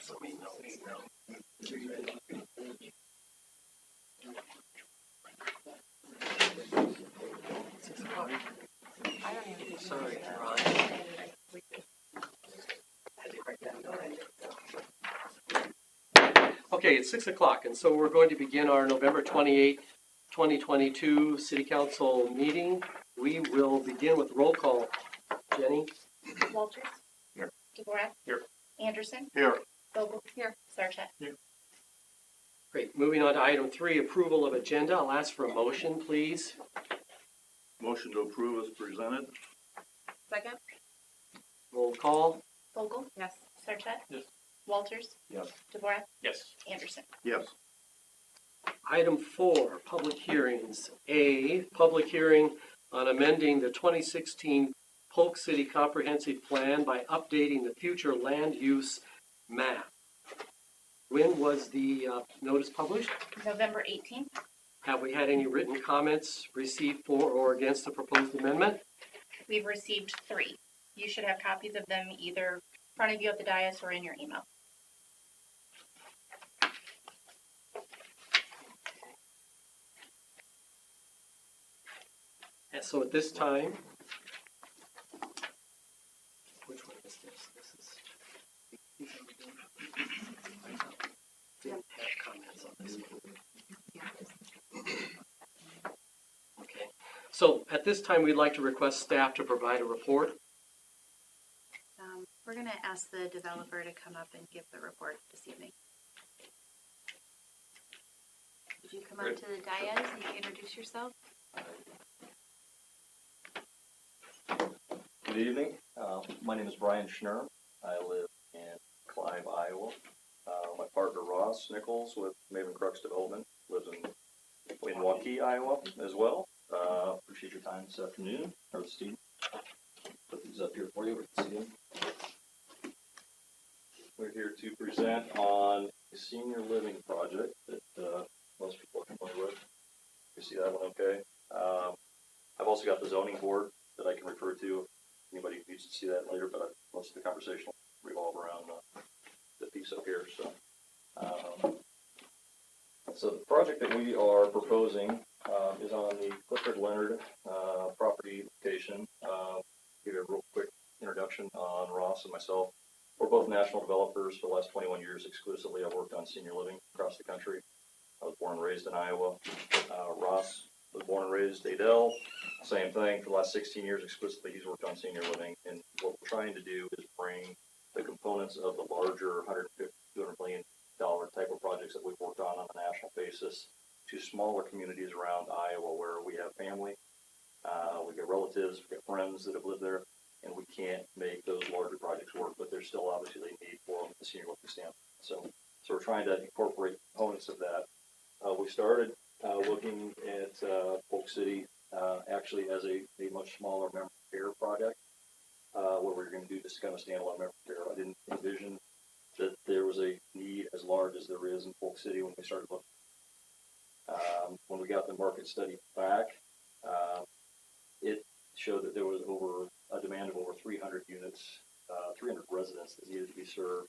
let me know. Sorry, Ron. Okay, it's 6 o'clock, and so we're going to begin our November 28th, 2022 City Council meeting. We will begin with roll call. Jenny? Walters? Here. DeVorak? Here. Anderson? Here. Vogel? Here. Sarchet? Here. Great. Moving on to item 3, approval of agenda. I'll ask for a motion, please. Motion to approve as presented. Second. Roll call. Vogel? Yes. Sarchet? Yes. Walters? Yes. DeVorak? Yes. Anderson? Yes. Item 4, public hearings. A, public hearing on amending the 2016 Polk City Comprehensive Plan by updating the future land use map. When was the notice published? November 18th. Have we had any written comments received for or against the proposed amendment? We've received 3. You should have copies of them either in front of you at the dais or in your email. And so at this time, which one is this? This is. Didn't have comments on this one. Okay. So at this time, we'd like to request staff to provide a report. We're going to ask the developer to come up and give the report this evening. Would you come up to the dais and introduce yourself? Good evening. My name is Brian Schnurr. I live in Clive, Iowa. My partner Ross Nichols with Maven Crux Development lives in Waukee, Iowa as well. Appreciate your time this afternoon, or this evening. Put these up here for you. We can see them. We're here to present on a senior living project that most people are familiar with. You see that one okay? I've also got the zoning board that I can refer to. Anybody needs to see that later, but most of the conversation will revolve around the piece up here. So the project that we are proposing is on the Clifford Leonard property location. Give you a real quick introduction on Ross and myself. We're both national developers for the last 21 years exclusively. I've worked on senior living across the country. I was born and raised in Iowa. Ross was born and raised Adel. Same thing for the last 16 years exclusively. He's worked on senior living. And what we're trying to do is bring the components of the larger $150, $200 million type of projects that we've worked on a national basis to smaller communities around Iowa where we have family, we've got relatives, we've got friends that have lived there, and we can't make those larger projects work, but there's still obviously a need for them at the senior living standpoint. So we're trying to incorporate components of that. We started looking at Polk City actually as a much smaller memory care project where we were going to do just kind of standalone memory care. I didn't envision that there was a need as large as there is in Polk City when we started looking. When we got the market study back, it showed that there was over a demand of over 300 units, 300 residents that needed to be served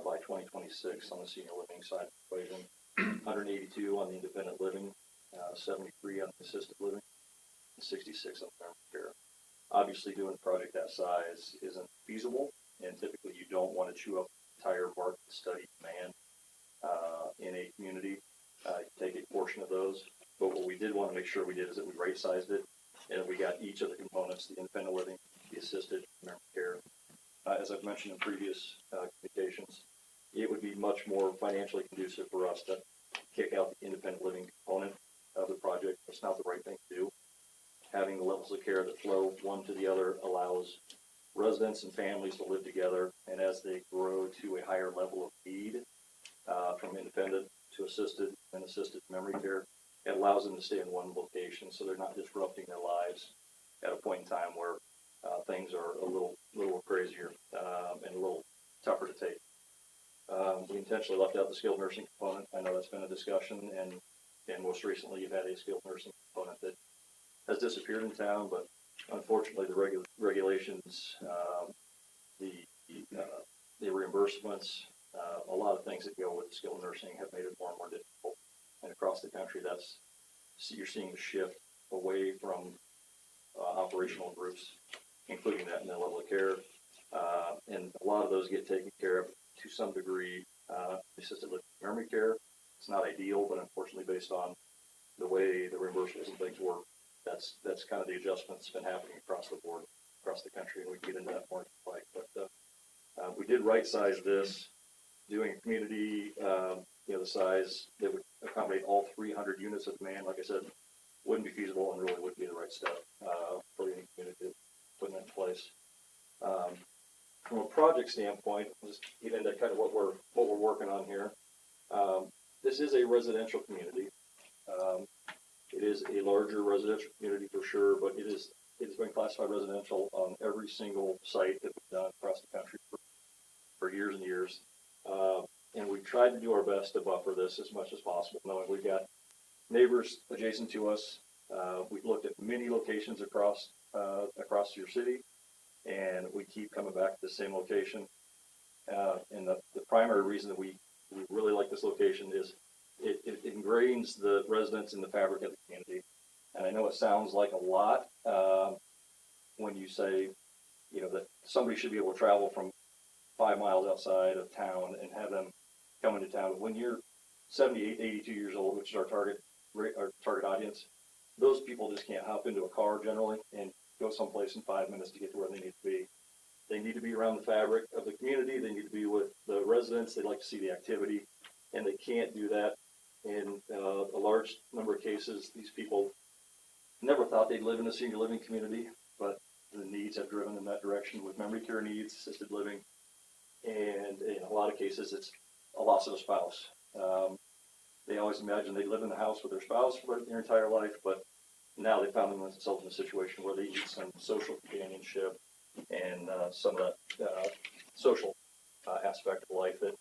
by 2026 on the senior living side of the equation. 182 on the independent living, 73 on the assisted living, and 66 on the memory care. Obviously, doing a project that size isn't feasible, and typically you don't want to chew up the entire market study demand in a community. You take a portion of those, but what we did want to make sure we did is that we right-sized it, and we got each of the components, the independent living, the assisted, memory care. As I've mentioned in previous communications, it would be much more financially conducive for us to kick out the independent living component of the project. It's not the right thing to do. Having the levels of care that flow one to the other allows residents and families to live together, and as they grow to a higher level of need, from independent to assisted and assisted memory care, it allows them to stay in one location so they're not disrupting their lives at a point in time where things are a little crazier and a little tougher to take. We intentionally left out the skilled nursing component. I know that's been a discussion, and most recently you've had a skilled nursing component that has disappeared in town, but unfortunately the regulations, the reimbursements, A lot of things that go with skilled nursing have made it more and more difficult. And across the country, you're seeing a shift away from operational groups, including that in their level of care. And a lot of those get taken care of to some degree. Assisted living memory care, it's not ideal, but unfortunately based on the way the reimbursables and things work, that's kind of the adjustment that's been happening across the board, across the country, and we can get into that more like. But we did right size this, doing a community, the size that would accommodate all 300 units of demand. Like I said, wouldn't be feasible and really wouldn't be the right step for any community to put in place. From a project standpoint, I'll just get into kind of what we're working on here. This is a residential community. It is a larger residential community for sure, but it has been classified residential on every single site that we've done across the country for years and years. And we've tried to do our best to buffer this as much as possible, knowing we've got neighbors adjacent to us. We've looked at many locations across your city, and we keep coming back to the same location. And the primary reason that we really like this location is it ingrains the residents in the fabric of the community. And I know it sounds like a lot when you say, that somebody should be able to travel from 5 miles outside of town and have them come into town. When you're 78, 82 years old, which is our target audience, those people just can't hop into a car generally and go someplace in 5 minutes to get to where they need to be. They need to be around the fabric of the community. They need to be with the residents. They'd like to see the activity, and they can't do that. In a large number of cases, these people never thought they'd live in a senior living community, but the needs have driven in that direction with memory care needs, assisted living, and in a lot of cases, it's a loss of a spouse. They always imagined they'd live in the house with their spouse for their entire life, but now they found themselves in a situation where they need some social companionship and some of that social aspect of life that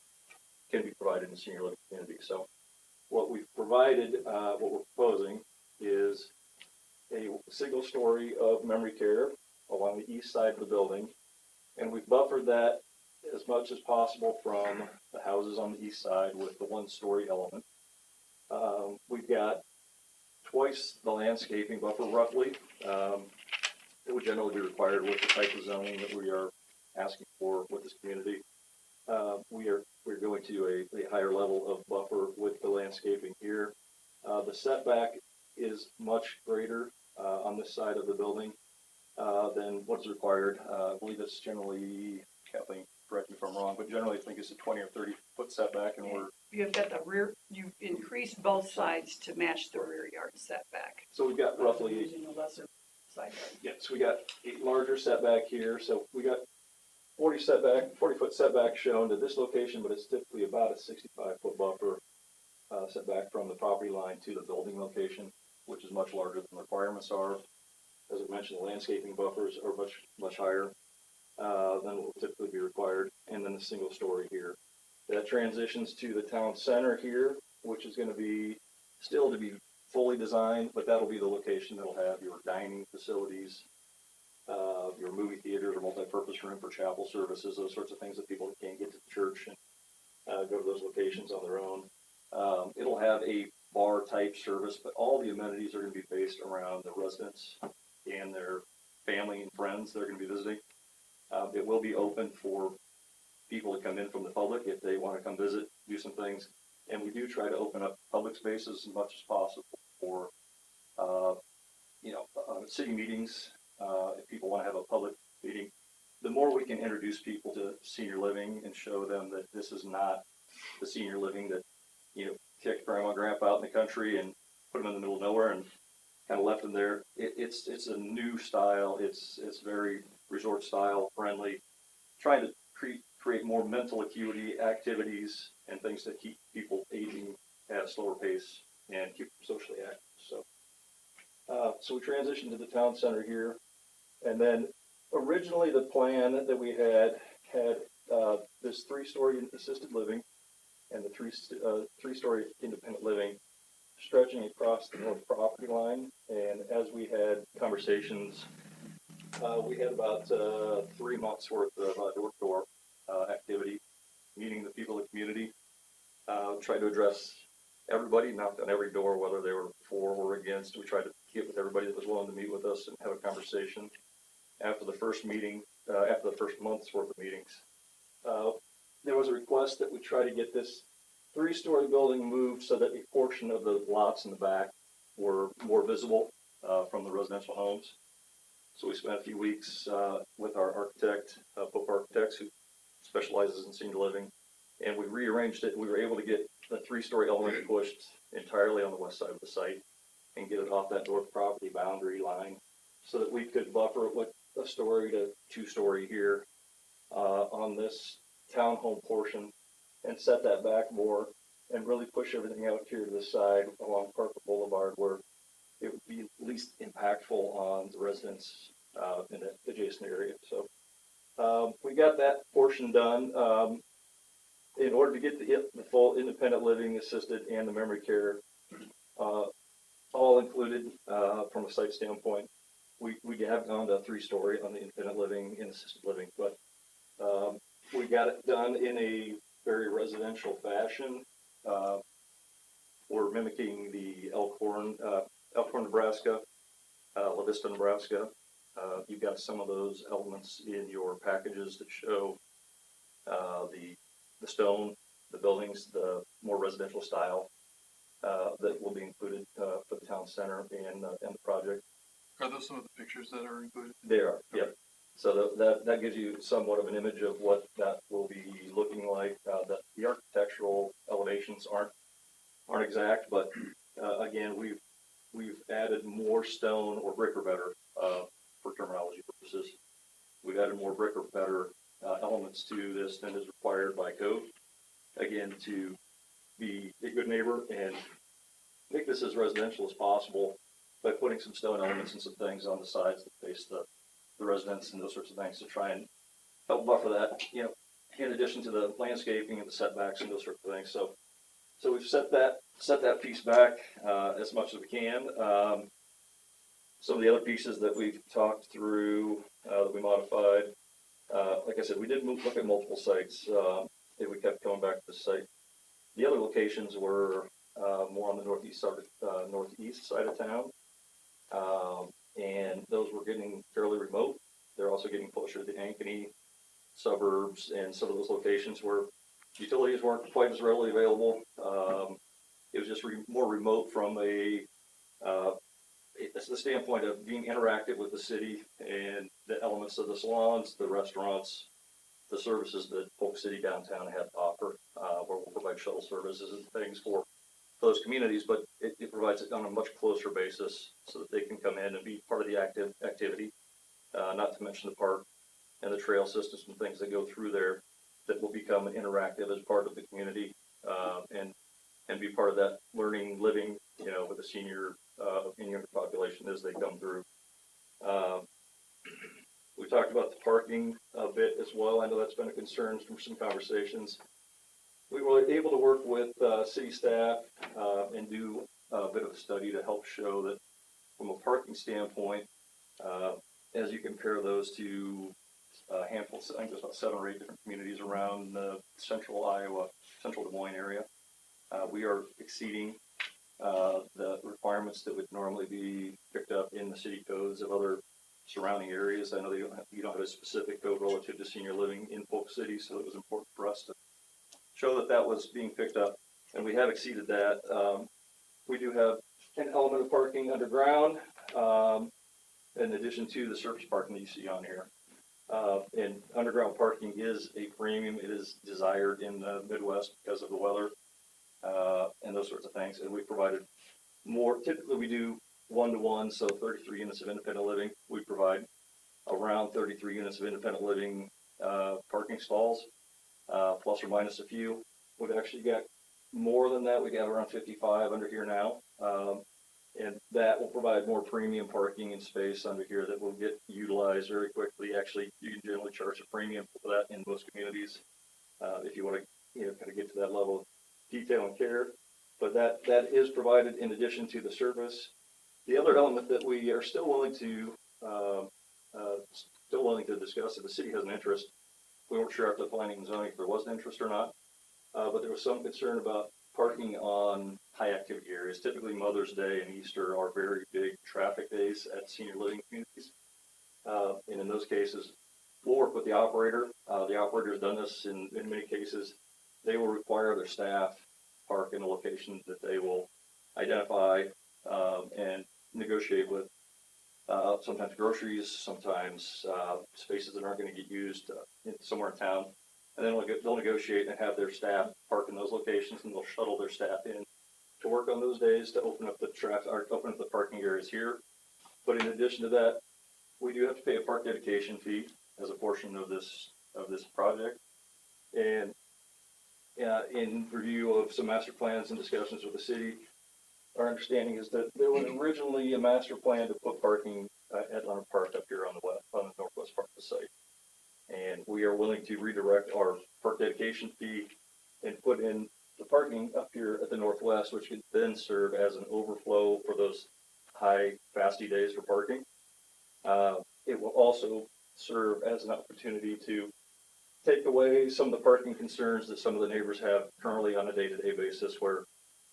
can be provided in a senior living community. So what we've provided, what we're proposing is a single story of memory care along the east side of the building, and we've buffered that as much as possible from the houses on the east side with the one-story element. We've got twice the landscaping buffer roughly. It would generally be required with the type of zoning that we are asking for with this community. We're going to a higher level of buffer with the landscaping here. The setback is much greater on this side of the building than what's required. I believe it's generally, Kathleen, correct me if I'm wrong, but generally I think it's a 20 or 30 foot setback, and You've got the rear, you've increased both sides to match the rear yard setback. so we've got roughly, Using a lesser side yard. yes, we got a larger setback here. So we got 40 foot setback shown to this location, but it's typically about a 65 foot buffer setback from the property line to the building location, which is much larger than the requirements are. As I mentioned, the landscaping buffers are much higher than what would typically be required, and then the single story here. That transitions to the town center here, which is going to be still to be fully designed, but that'll be the location that'll have your dining facilities, your movie theaters or multi-purpose room for chapel services, those sorts of things that people can't get to the church and go to those locations on their own. It'll have a bar type service, but all the amenities are going to be based around the residents and their family and friends that are going to be visiting. It will be open for people to come in from the public if they want to come visit, do some things. And we do try to open up public spaces as much as possible for, city meetings. If people want to have a public meeting, the more we can introduce people to senior living and show them that this is not the senior living that, kicked grandma and grandpa out in the country and put them in the middle of nowhere and kind of left them there. It's a new style. It's very resort style friendly, trying to create more mental acuity activities and things that keep people aging at a slower pace and keep them socially active. So we transitioned to the town center here, and then originally the plan that we had this 3-story assisted living and the three-story independent living stretching across the north property line. And as we had conversations, we had about 3 months worth of door-to-door activity, meeting the people that tried to address everybody, knocked on every door, whether they were for or against. We tried to get with everybody that was willing to meet with us and have a conversation. After the first meeting, after the first month's worth of meetings, there was a request that we try to get this 3-story building moved so that a portion of the lots in the back were more visible from the residential homes. So we spent a few weeks with our architect, Polk Architects, who specializes in senior living, and we rearranged it. We were able to get the 3-story element pushed entirely on the west side of the site and get it off that north property boundary line so that we could buffer it with a story to 2-story here on this townhome portion and set that back more and really push everything out here to the side along Parker Boulevard where it would be least impactful on the residents in the adjacent area. So we got that portion done. In order to get the full independent living, assisted, and the memory care all included from a site standpoint, we have gone to 3-story on the independent living and assisted living, but we got it done in a very residential fashion. We're mimicking the Elkhorn, Nebraska, La Vista, Nebraska. You've got some of those elements in your packages that show the stone, the buildings, the more residential style that will be included for the town center and the project. Are those some of the pictures that are included? They are, yeah. So that gives you somewhat of an image of what that will be looking like. The architectural elevations aren't exact, but again, we've added more stone or brick or better for terminology purposes. We've added more brick or better elements to this than is required by code. Again, to be a good neighbor and make this as residential as possible by putting some stone elements and some things on the sides that face the residents and those sorts of things to try and help buffer that, in addition to the landscaping and the setbacks and those sorts of things. So we've set that piece back as much as we can. Some of the other pieces that we've talked through that we modified, like I said, we did look at multiple sites. We kept going back to the site. The other locations were more on the northeast side of town, and those were getting fairly remote. They're also getting closer to the Ankeny suburbs and some of those locations where utilities weren't quite as readily available. It was just more remote from the standpoint of being interactive with the city and the elements of the salons, the restaurants, the services that Polk City downtown had to offer, where we'll provide shuttle services and things for those communities, but it provides it on a much closer basis so that they can come in and be part of the activity, not to mention the park and the trail systems and things that go through there that will become interactive as part of the community and be part of that learning, living, with the senior and younger population as they come through. We talked about the parking a bit as well. I know that's been a concern from some conversations. We were able to work with city staff and do a bit of a study to help show that from a parking standpoint, as you compare those to a handful, I think there's about 7 or 8 different communities around the central Iowa, central Des Moines area, we are exceeding the requirements that would normally be picked up in the city codes of other surrounding areas. I know you don't have a specific code relative to senior living in Polk City, so it was important for us to show that was being picked up, and we have exceeded that. We do have an element of parking underground, in addition to the surface parking that you see on here. And underground parking is a premium. It is desired in the Midwest because of the weather and those sorts of things. And we provided more. Typically, we do 1-to-1, so 33 units of independent living. We provide around 33 units of independent living parking stalls, plus or minus a few. We've actually got more than that. We got around 55 under here now. And that will provide more premium parking and space under here that will get utilized very quickly. Actually, you can generally charge a premium for that in most communities if you want to, kind of get to that level of detail and care. But that is provided in addition to the service. The other element that we are still willing to discuss, if the city has an interest, we weren't sure after the planning and zoning if there was an interest or not, but there was some concern about parking on high activity areas. Typically Mother's Day and Easter are very big traffic days at senior living communities. And in those cases, we'll work with the operator. The operator's done this in many cases. They will require their staff park in a location that they will identify and negotiate with. Sometimes groceries, sometimes spaces that aren't going to get used somewhere in town. And then they'll negotiate and have their staff park in those locations, and they'll shuttle their staff in to work on those days to open up the traffic, or open up the parking areas here. But in addition to that, we do have to pay a park dedication fee as a portion of this project. And in review of some master plans and discussions with the city, our understanding is that there was originally a master plan to put parking at Leonard Park up here on the northwest part of the site. And we are willing to redirect our park dedication fee and put in the parking up here at the northwest, which could then serve as an overflow for those high capacity days for parking. It will also serve as an opportunity to take away some of the parking concerns that some of the neighbors have currently on a day-to-day basis, where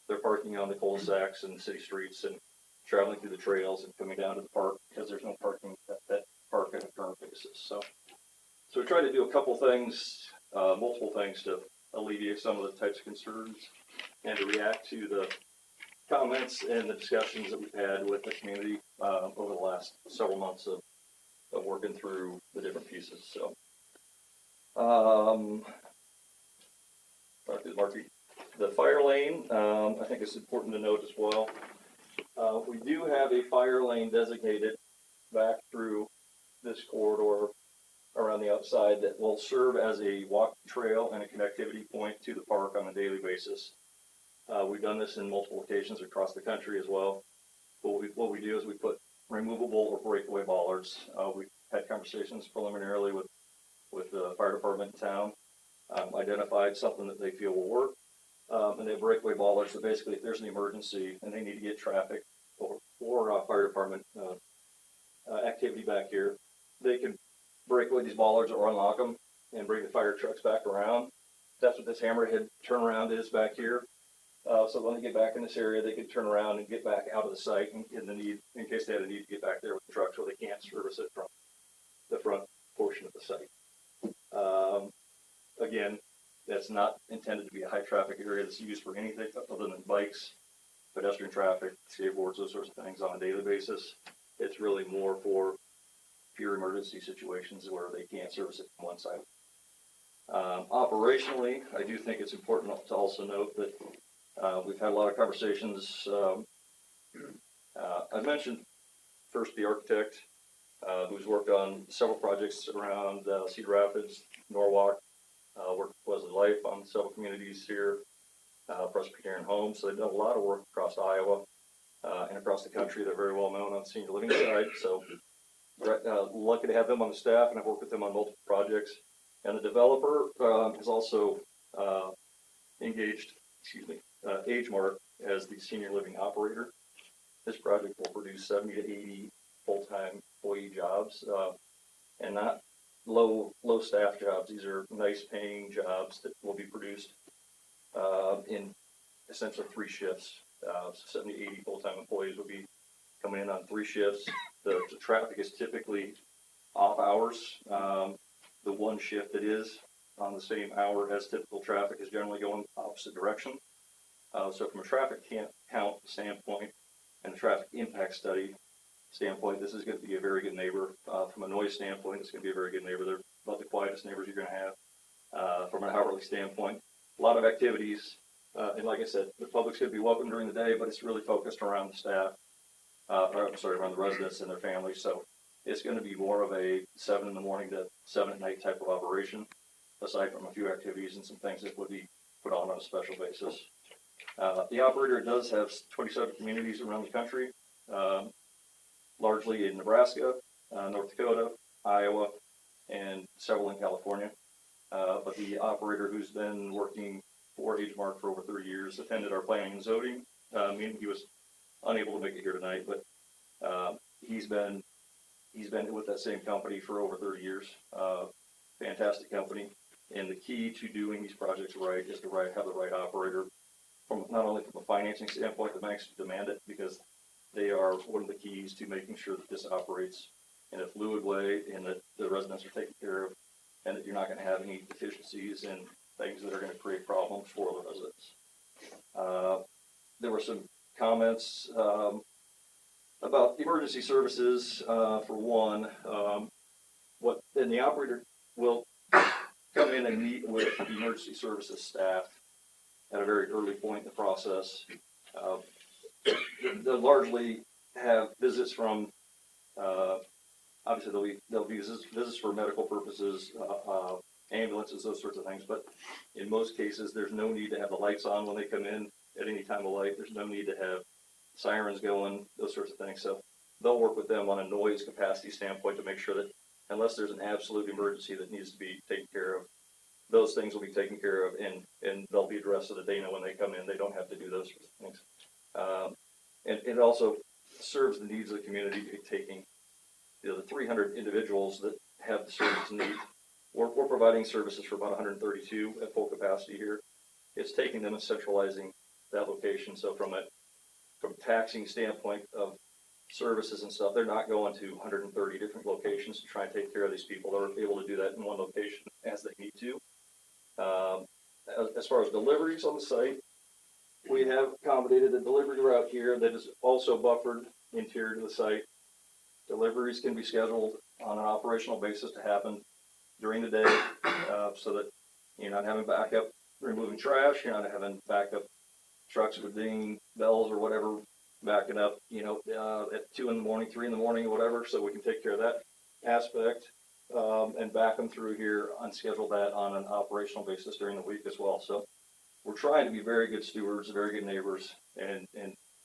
they're parking on the cul-de-sacs and city streets and traveling through the trails and coming down to the park because there's no parking at that park on a current basis. So we try to do a couple things, multiple things to alleviate some of the types of concerns and to react to the comments and the discussions that we've had with the community over the last several months of working through the different pieces. So, the fire lane, I think it's important to note as well. We do have a fire lane designated back through this corridor around the outside that will serve as a walk trail and a connectivity point to the park on a daily basis. We've done this in multiple occasions across the country as well. What we do is we put removable or breakaway bollards. We've had conversations preliminarily with the fire department in town, identified something that they feel will work. And they have breakaway bollards, so basically if there's an emergency and they need to get traffic or fire department activity back here, they can break away these bollards or unlock them and bring the fire trucks back around. That's what this hammerhead turnaround is back here. So when they get back in this area, they can turn around and get back out of the site in case they had a need to get back there with the trucks, where they can't service it from the front portion of the site. Again, that's not intended to be a high traffic area that's used for anything other than bikes, pedestrian traffic, skateboards, those sorts of things on a daily basis. It's really more for pure emergency situations where they can't service it from one side. Operationally, I do think it's important to also note that we've had a lot of conversations. I mentioned first the architect who's worked on several projects around Cedar Rapids, Norwalk, worked with Wesley Life on several communities here, Presbyterian Homes. So they've done a lot of work across Iowa and across the country. They're very well known on the senior living side. So lucky to have them on the staff, and I've worked with them on multiple projects. And the developer has also engaged, AgeMark as the senior living operator. This project will produce 70 to 80 full-time employee jobs, and not low staff jobs. These are nice paying jobs that will be produced in essentially 3 shifts. 70 to 80 full-time employees will be coming in on 3 shifts. The traffic is typically off hours. The one shift that is on the same hour as typical traffic is generally going opposite direction. So from a traffic count standpoint and the traffic impact study standpoint, this is going to be a very good neighbor. From a noise standpoint, it's going to be a very good neighbor. They're about the quietest neighbors you're going to have. From an hourly standpoint, a lot of activities. And like I said, the public's going to be welcome during the day, but it's really focused around the staff, around the residents and their families. So it's going to be more of a 7 in the morning to 7 at night type of operation, aside from a few activities and some things that would be put on a special basis. The operator does have 27 communities around the country, largely in Nebraska, North Dakota, Iowa, and several in California. But the operator, who's been working for AgeMark for over 30 years, attended our planning and zoning meeting. He was unable to make it here tonight, but he's been with that same company for over 30 years. Fantastic company. And the key to doing these projects right is to have the right operator. from not only from a financing standpoint, the banks demand it because they are one of the keys to making sure that this operates in a fluid way and that the residents are taken care of and that you're not going to have any deficiencies and things that are going to create problems for the residents. There were some comments about emergency services, for one. And the operator will come in and meet with the emergency services staff at a very early point in the process. They'll largely have visits from, obviously there'll be visits for medical purposes, ambulances, those sorts of things, but in most cases, there's no need to have the lights on when they come in at any time of light. There's no need to have sirens going, those sorts of things. So they'll work with them on a noise capacity standpoint to make sure that unless there's an absolute emergency that needs to be taken care of, those things will be taken care of and they'll be addressed so that they know when they come in, they don't have to do those sorts of things. And it also serves the needs of the community, taking the 300 individuals that have the service needs. We're providing services for about 132 at full capacity here. It's taking them and centralizing that location. So from a taxing standpoint of services and stuff, they're not going to 130 different locations to try and take care of these people. They're able to do that in one location as they need to. As far as deliveries on the site, we have accommodated a delivery route here that is also buffered interior to the site. Deliveries can be scheduled on an operational basis to happen during the day, so that you're not having backup removing trash, you're not having backup trucks with dinging bells or whatever backing up, at 2 in the morning, 3 in the morning, or whatever, so we can take care of that aspect, and back them through here and schedule that on an operational basis during the week as well. So we're trying to be very good stewards, very good neighbors, and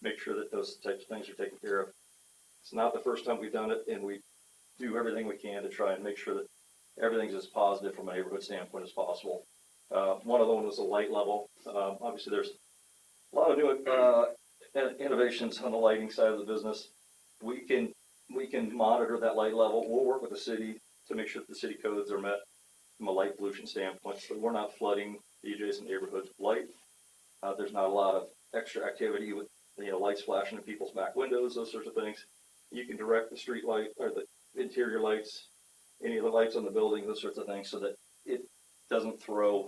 make sure that those types of things are taken care of. It's not the first time we've done it, and we do everything we can to try and make sure that everything's as positive from a neighborhood standpoint as possible. One of them was the light level. Obviously, there's a lot of new innovations on the lighting side of the business. We can monitor that light level. We'll work with the city to make sure that the city codes are met from a light pollution standpoint, so we're not flooding the adjacent neighborhoods with light. There's not a lot of extra activity with lights flashing in people's back windows, those sorts of things. You can direct the street light or the interior lights, any of the lights on the building, those sorts of things, so that it doesn't throw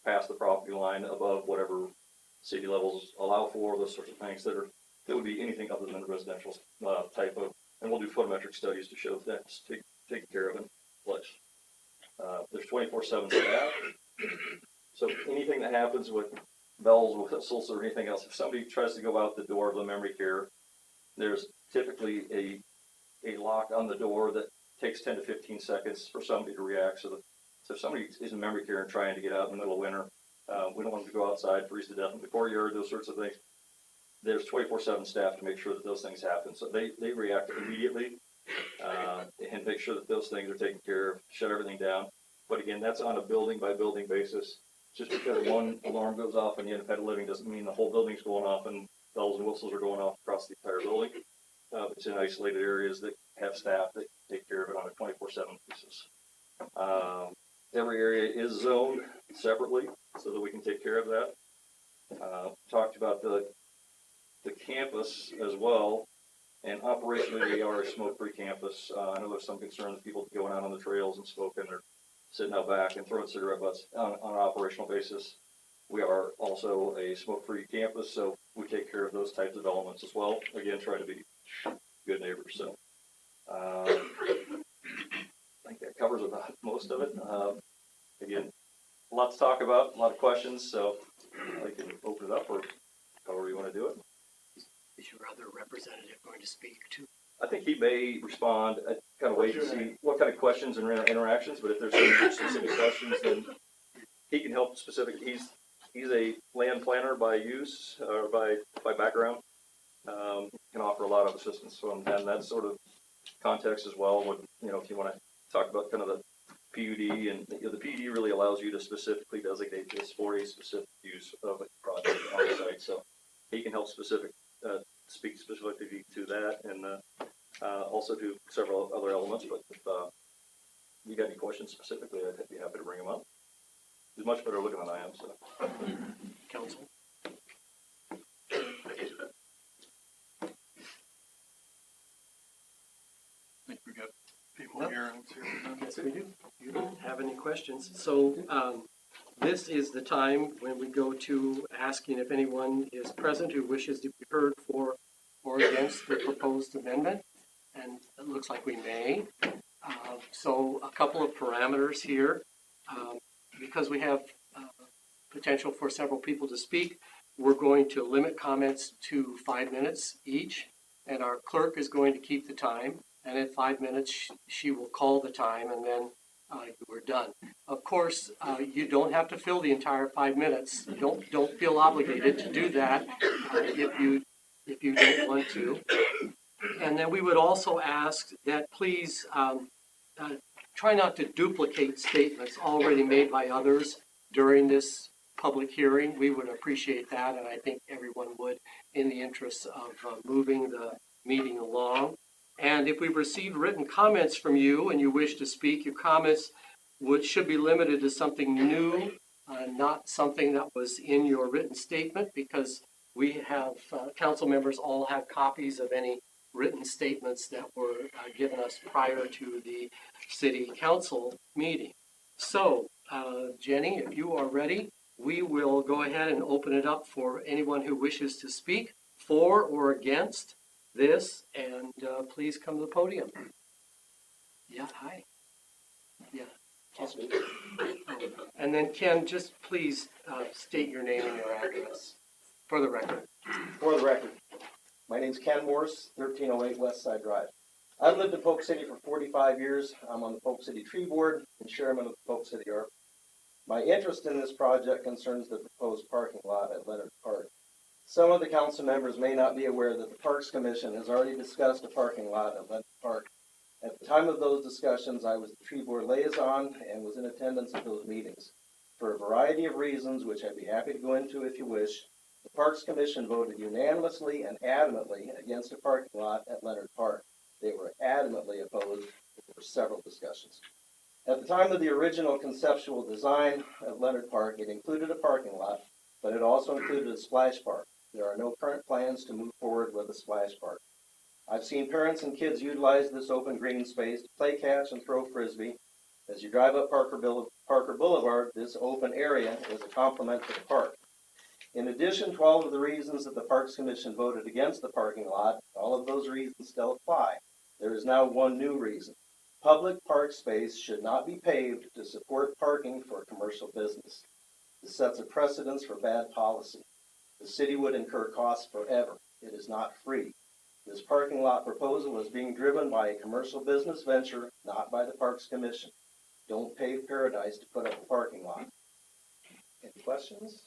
past the property line above whatever city levels allow for, those sorts of things that would be anything other than a residential type of, and we'll do photometric studies to show that that's taken care of in place. There's 24/7 staff, so anything that happens with bells, whistles, or anything else, if somebody tries to go out the door of the memory care, there's typically a lock on the door that takes 10 to 15 seconds for somebody to react. So if somebody is in memory care and trying to get out in the middle of winter, we don't want them to go outside, freeze to death in the courtyard, those sorts of things. There's 24/7 staff to make sure that those things happen. So they react immediately and make sure that those things are taken care of, shut everything down. But again, that's on a building by building basis. Just because one alarm goes off in the independent living doesn't mean the whole building's going off and bells and whistles are going off across the entire building. It's in isolated areas that have staff that take care of it on a 24/7 basis. Every area is zoned separately so that we can take care of that. Talked about the campus as well, and operationally we are a smoke-free campus. I know there's some concern with people going out on the trails and smoking or sitting out back and throwing cigarette butts on an operational basis. We are also a smoke-free campus, so we take care of those types of elements as well. Again, try to be good neighbors. So I think that covers about most of it. Again, a lot to talk about, a lot of questions, so I can open it up or however you want to do it. Is your other representative going to speak too? I think he may respond. I kind of wait to see what kind of questions and interactions, but if there's some specific questions, then he can help specific. He's a land planner by use or by background. Can offer a lot of assistance from that sort of context as well. When, if you want to talk about kind of the PUD, and the PUD really allows you to specifically designate this for a specific use of a project on the site. So he can help speak specifically to that, and also to several other elements. But if you got any questions specifically, I'd be happy to bring them up. He's much better looking than I am. So, Council? questions. So this is the time when we go to asking if anyone is present who wishes to be heard for or against the proposed amendment. And it looks like we may. So a couple of parameters here. Because we have potential for several people to speak, we're going to limit comments to 5 minutes each. And our clerk is going to keep the time. And at 5 minutes, she will call the time, and then we're done. Of course, you don't have to fill the entire 5 minutes. Don't feel obligated to do that if you don't want to. And then we would also ask that please try not to duplicate statements already made by others during this public hearing. We would appreciate that, and I think everyone would, in the interest of moving the meeting along. And if we've received written comments from you and you wish to speak, your comments should be limited to something new, not something that was in your written statement, because we have, council members all have copies of any written statements that were given us prior to the city council meeting. So, Jenny, if you are ready, we will go ahead and open it up for anyone who wishes to speak for or against this, and please come to the podium. Yeah, hi. Yeah. And then Ken, just please state your name and your address for the record. For the record, my name's Ken Morse, 1308 West Side Drive. I've lived in Polk City for 45 years. I'm on the Polk City Tree Board and chairman of the Polk City Art. My interest in this project concerns the proposed parking lot at Leonard Park. Some of the council members may not be aware that the Parks Commission has already discussed a parking lot at Leonard Park. At the time of those discussions, I was the Tree Board liaison and was in attendance at those meetings. For a variety of reasons, which I'd be happy to go into if you wish, the Parks Commission voted unanimously and adamantly against a parking lot at Leonard Park. They were adamantly opposed for several discussions. At the time of the original conceptual design of Leonard Park, it included a parking lot, but it also included a splash park. There are no current plans to move forward with a splash park. I've seen parents and kids utilize this open green space to play catch and throw frisbee. As you drive up Parker Boulevard, this open area is a complement to the park. In addition to all of the reasons that the Parks Commission voted against the parking lot, all of those reasons still apply. There is now one new reason. Public park space should not be paved to support parking for commercial business. This sets a precedence for bad policy. The city would incur costs forever. It is not free. This parking lot proposal is being driven by a commercial business venture, not by the Parks Commission. Don't pave paradise to put up a parking lot. Any questions?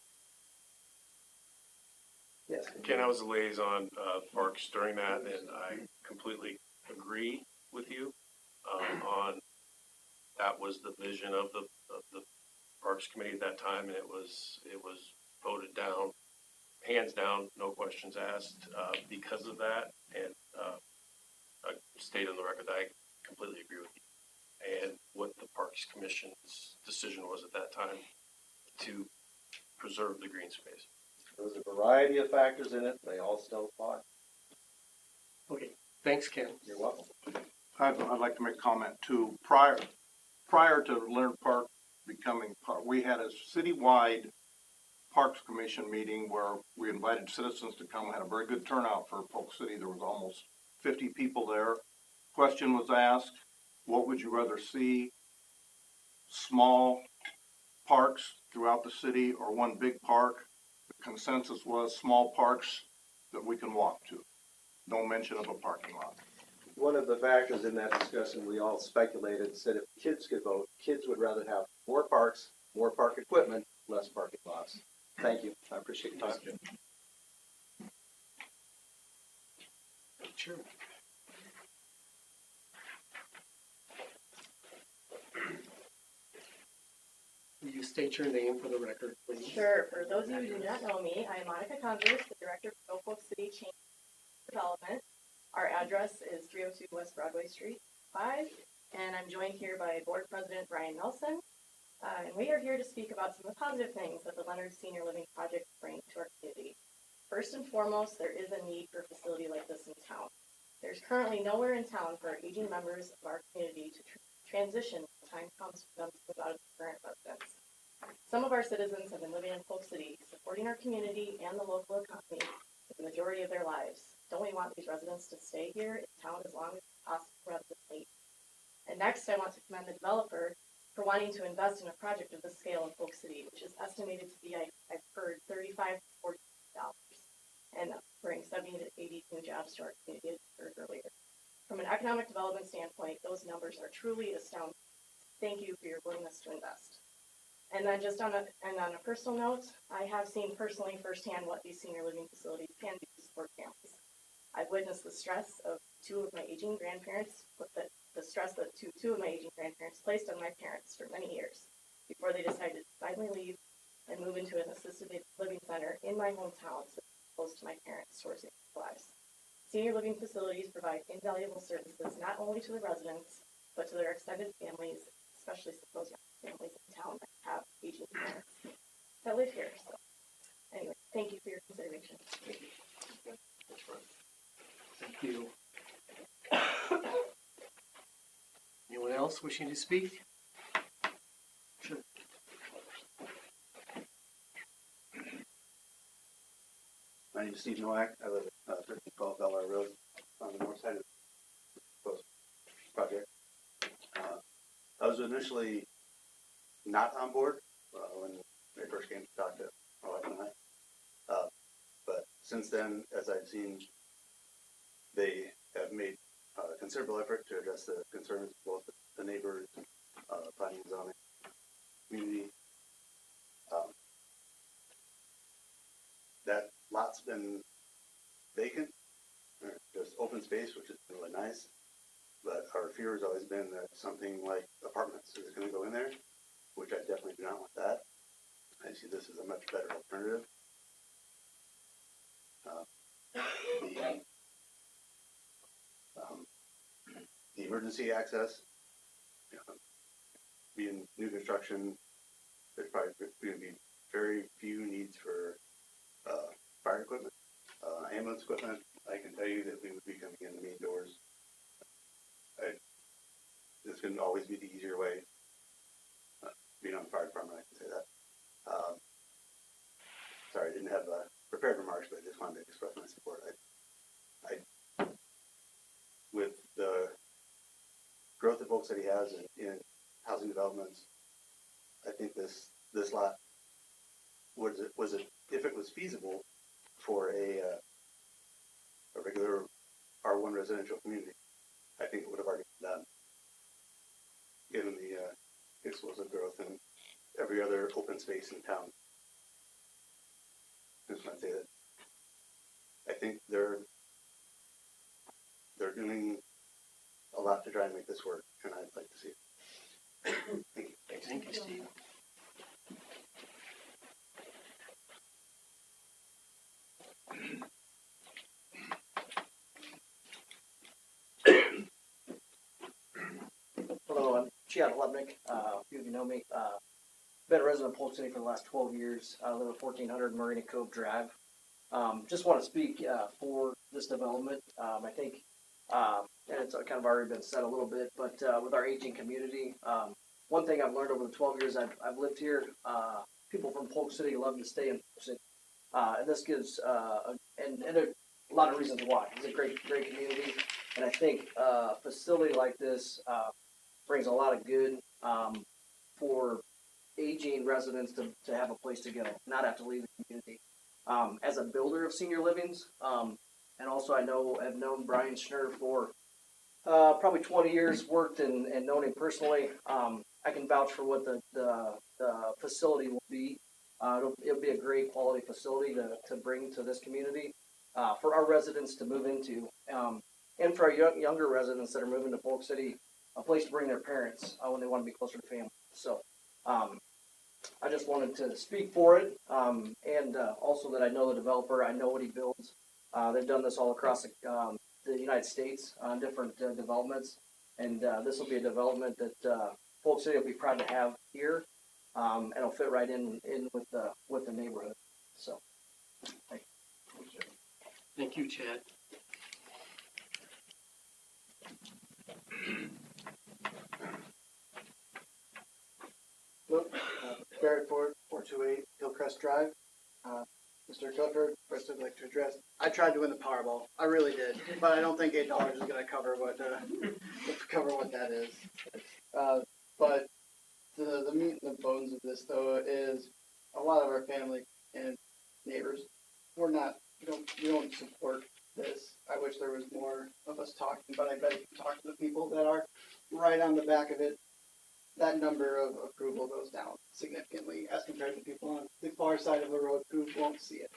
Yes. Ken, I was the liaison parks during that, and I completely agree with you on that was the vision of the Parks Committee at that time, and it was voted down, hands down, no questions asked because of that. And I state on the record that I completely agree with you and what the Parks Commission's decision was at that time to preserve the green space. There's a variety of factors in it. They all still apply. Okay, thanks, Ken. You're welcome. I'd like to make a comment too. Prior to Leonard Park becoming park, we had a citywide Parks Commission meeting where we invited citizens to come. We had a very good turnout for Polk City. There was almost 50 people there. Question was asked, what would you rather see? Small parks throughout the city or one big park? The consensus was small parks that we can walk to. No mention of a parking lot. One of the factors in that discussion, we all speculated, said if kids could vote, kids would rather have more parks, more park equipment, less parking lots. Thank you. I appreciate your time. Sure. Will you state your name for the record, please? Sure. For those of you who do not know me, I am Monica Converse, the Director of Polk City Change Development. Our address is 302 West Broadway Street, 5, and I'm joined here by Board President Brian Nelson. And we are here to speak about some of the positive things that the Leonard Senior Living Project brings to our community. First and foremost, there is a need for a facility like this in town. There's currently nowhere in town for our aging members of our community to transition time comes for them to move out of the current residence. Some of our citizens have been living in Polk City, supporting our community and the local economy for the majority of their lives. Don't we want these residents to stay here in town as long as possible rather than leave? And next, I want to commend the developer for wanting to invest in a project of this scale in Polk City, which is estimated to be, I've heard, $35 to $40 and bring 70 to 80 new jobs to our community, as I heard earlier. From an economic development standpoint, those numbers are truly astounding. Thank you for your willingness to invest. And then just on a personal note, I have seen personally firsthand what these senior living facilities can do to support families. I've witnessed the stress of two of my aging grandparents, the stress that two of my aging grandparents placed on my parents for many years before they decided to finally leave and move into an assisted living center in my hometown, so close to my parents, sourcing lives. Senior living facilities provide invaluable services not only to the residents, but to their extended families, especially those young families in town that have aging parents that live here. So, anyway, thank you for your consideration. Thank you. Anyone else wishing to speak? Sure. My name is Steve Nowak. I live at 1312 Bellware Road on the north side of the proposed project. I was initially not on board when they first came to talk to my wife and I. But since then, as I've seen, they have made considerable effort to address the concerns of both the neighbors, planning and zoning, community. That lot's been vacant, or just open space, which is really nice. But our fear has always been that something like apartments is going to go in there, which I definitely do not want that. I see this as a much better alternative. The emergency access, being new construction, there's probably going to be very few needs for fire equipment. Ambulance equipment, I can tell you that we would be coming in the main doors. This can always be the easier way. Being on the fire department, I can say that. Sorry, I didn't have prepared remarks, but I just wanted to express my support. With the growth that Polk City has in housing developments, I think this lot was it if it was feasible for a regular R1 residential community, I think it would have already been done, given the explosive growth and every other open space in town. I just want to say that I think they're doing a lot to try and make this work, and I'd like to see it. Thank you. Thank you, Steve. Hello, I'm Chad Lubnick. A few of you know me. Been a resident of Polk City for the last 12 years. I live at 1400 Marina Cove Drive. Just want to speak for this development. I think, and it's kind of already been said a little bit, but with our aging community, one thing I've learned over the 12 years I've lived here, people from Polk City love to stay in Polk City. And this gives, and a lot of reasons why. It's a great community. And I think a facility like this brings a lot of good for aging residents to have a place to go, not have to leave the community. As a builder of senior livings, and also I've known Brian Schnur for probably 20 years, worked and known him personally. I can vouch for what the facility will be. It'll be a great quality facility to bring to this community for our residents to move into, and for our younger residents that are moving to Polk City, a place to bring their parents when they want to be closer to family. So I just wanted to speak for it, and also that I know the developer, I know what he builds. They've done this all across the United States on different developments, and this will be a development that Polk City will be proud to have here, and it'll fit right in with the neighborhood. So, thank you. Thank you, Chad. Barrett Ford, 428 Hillcrest Drive. Mr. Clifford, first I'd like to address, I tried to win the Powerball. I really did, but I don't think $8 is going to cover what that is. But the meat and the bones of this, though, is a lot of our family and neighbors. We don't support this. I wish there was more of us talking, but I bet if you talk to the people that are right on the back of it, that number of approval goes down significantly as compared to people on the far side of the road who won't see it.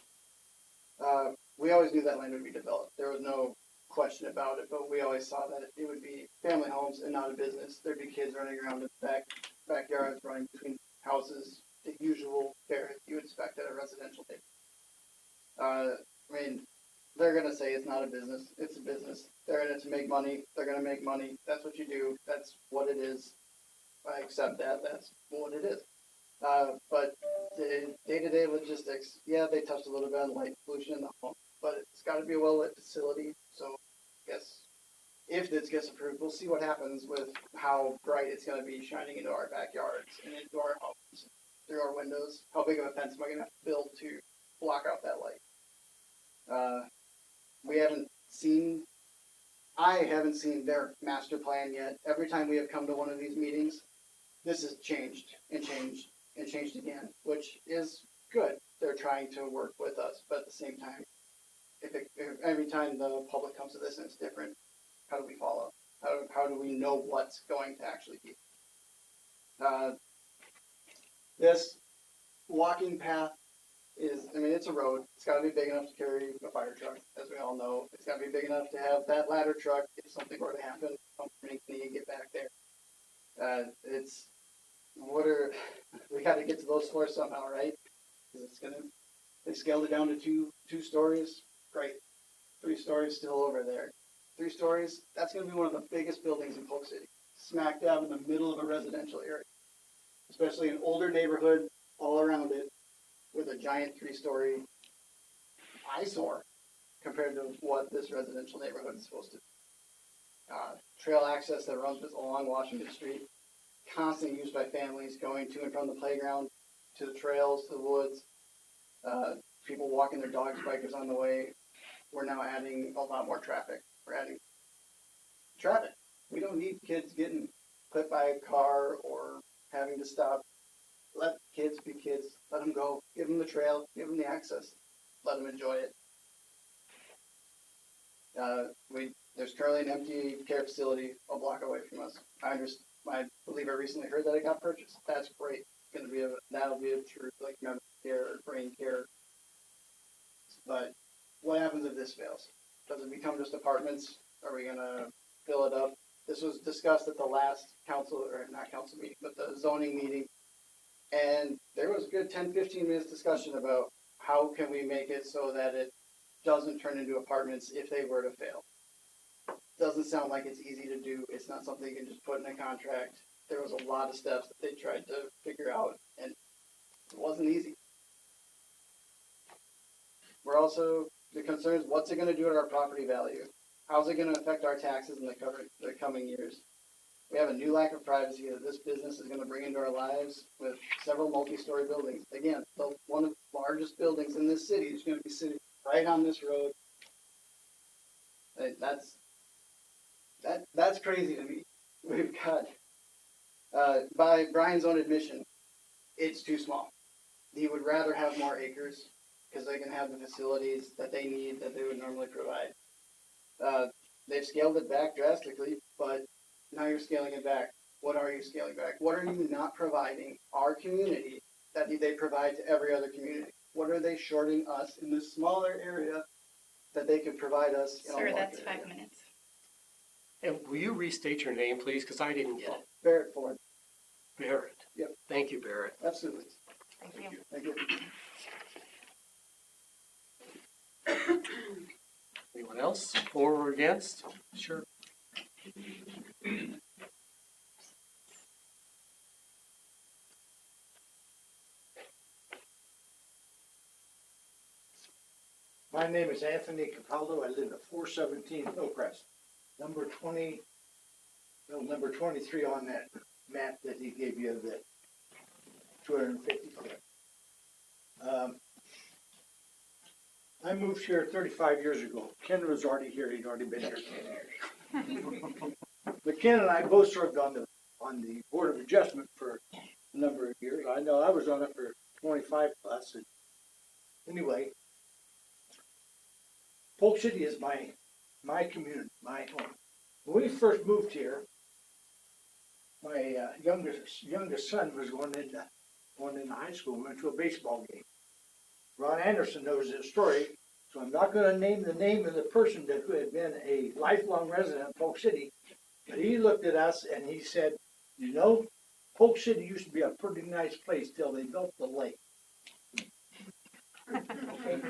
We always knew that land would be developed. There was no question about it, but we always saw that it would be family homes and not a business. There'd be kids running around in the backyards, running between houses, the usual fare you would expect at a residential neighborhood. I mean, they're going to say it's not a business. It's a business. They're in it to make money. They're going to make money. That's what you do. That's what it is. I accept that. That's what it is. But the day-to-day logistics, yeah, they touched a little bit on light pollution in the home, but it's got to be a well-lit facility. So I guess if this gets approved, we'll see what happens with how bright it's going to be shining into our backyards and into our homes, through our windows. How big of a fence am I going to have to build to block out that light? I haven't seen their master plan yet. Every time we have come to one of these meetings, this has changed and changed and changed again, which is good. They're trying to work with us, but at the same time, if every time the public comes to this and it's different, how do we follow? How do we know what's going to actually be? This walking path it's a road. It's got to be big enough to carry a fire truck, as we all know. It's got to be big enough to have that ladder truck if something were to happen, company can get back there. We got to get to those floors somehow, right? They scaled it down to two stories. Great. 3 stories still over there. 3 stories, that's going to be one of the biggest buildings in Polk City. Smack dab in the middle of a residential area. Especially an older neighborhood all around it with a giant 3-story eyesore compared to what this residential neighborhood is supposed to be. Trail access that runs along Washington Street, constantly used by families going to and from the playground, to the trails, to the woods. People walking their dogs, bikers on the way. We're now adding a lot more traffic. We're adding traffic. We don't need kids getting hit by a car or having to stop. Let kids be kids. Let them go. Give them the trail. Give them the access. Let them enjoy it. There's currently an empty care facility a block away from us. I believe I recently heard that it got purchased. That's great. That'll be a true memory care or brain care. But what happens if this fails? Does it become just apartments? Are we gonna fill it up? This was discussed at the last not council meeting, but the zoning meeting. And there was a good 10-15 minutes discussion about how can we make it so that it doesn't turn into apartments if they were to fail. Doesn't sound like it's easy to do. It's not something you can just put in a contract. There was a lot of steps that they tried to figure out, and it wasn't easy. The concern is, what's it going to do to our property value? How's it going to affect our taxes in the coming years? We have a new lack of privacy that this business is going to bring into our lives with several multi-story buildings. Again, one of the largest buildings in this city is going to be sitting right on this road. That's crazy to me. We've got, by Brian's own admission, it's too small. He would rather have more acres because they can have the facilities that they need that they would normally provide. They've scaled it back drastically, but now you're scaling it back. What are you scaling back? What are you not providing our community that they provide to every other community? What are they shorting us in this smaller area that they could provide us in a larger Sir, that's area? 5 minutes. And will you restate your name, please? Because I didn't get it. Barrett Ford. Barrett. Yep. Thank you, Barrett. Absolutely. Thank you. Thank you. Anyone else? For or against? Sure. My name is Anthony Capaldo. I live at 417 Hillcrest. Number 23 on that map that he gave you, that 250 foot. I moved here 35 years ago. Ken was already here. He'd already been here 10 years. But Ken and I both served on the Board of Adjustment for a number of years. I know I was on it for 25 plus. And anyway, Polk City is my community, my home. When we first moved here, my youngest son was going into high school, went to a baseball game. Ron Anderson knows this story, so I'm not going to name the name of the person who had been a lifelong resident of Polk City, but he looked at us and he said, you know, Polk City used to be a pretty nice place till they built the lake. Okay,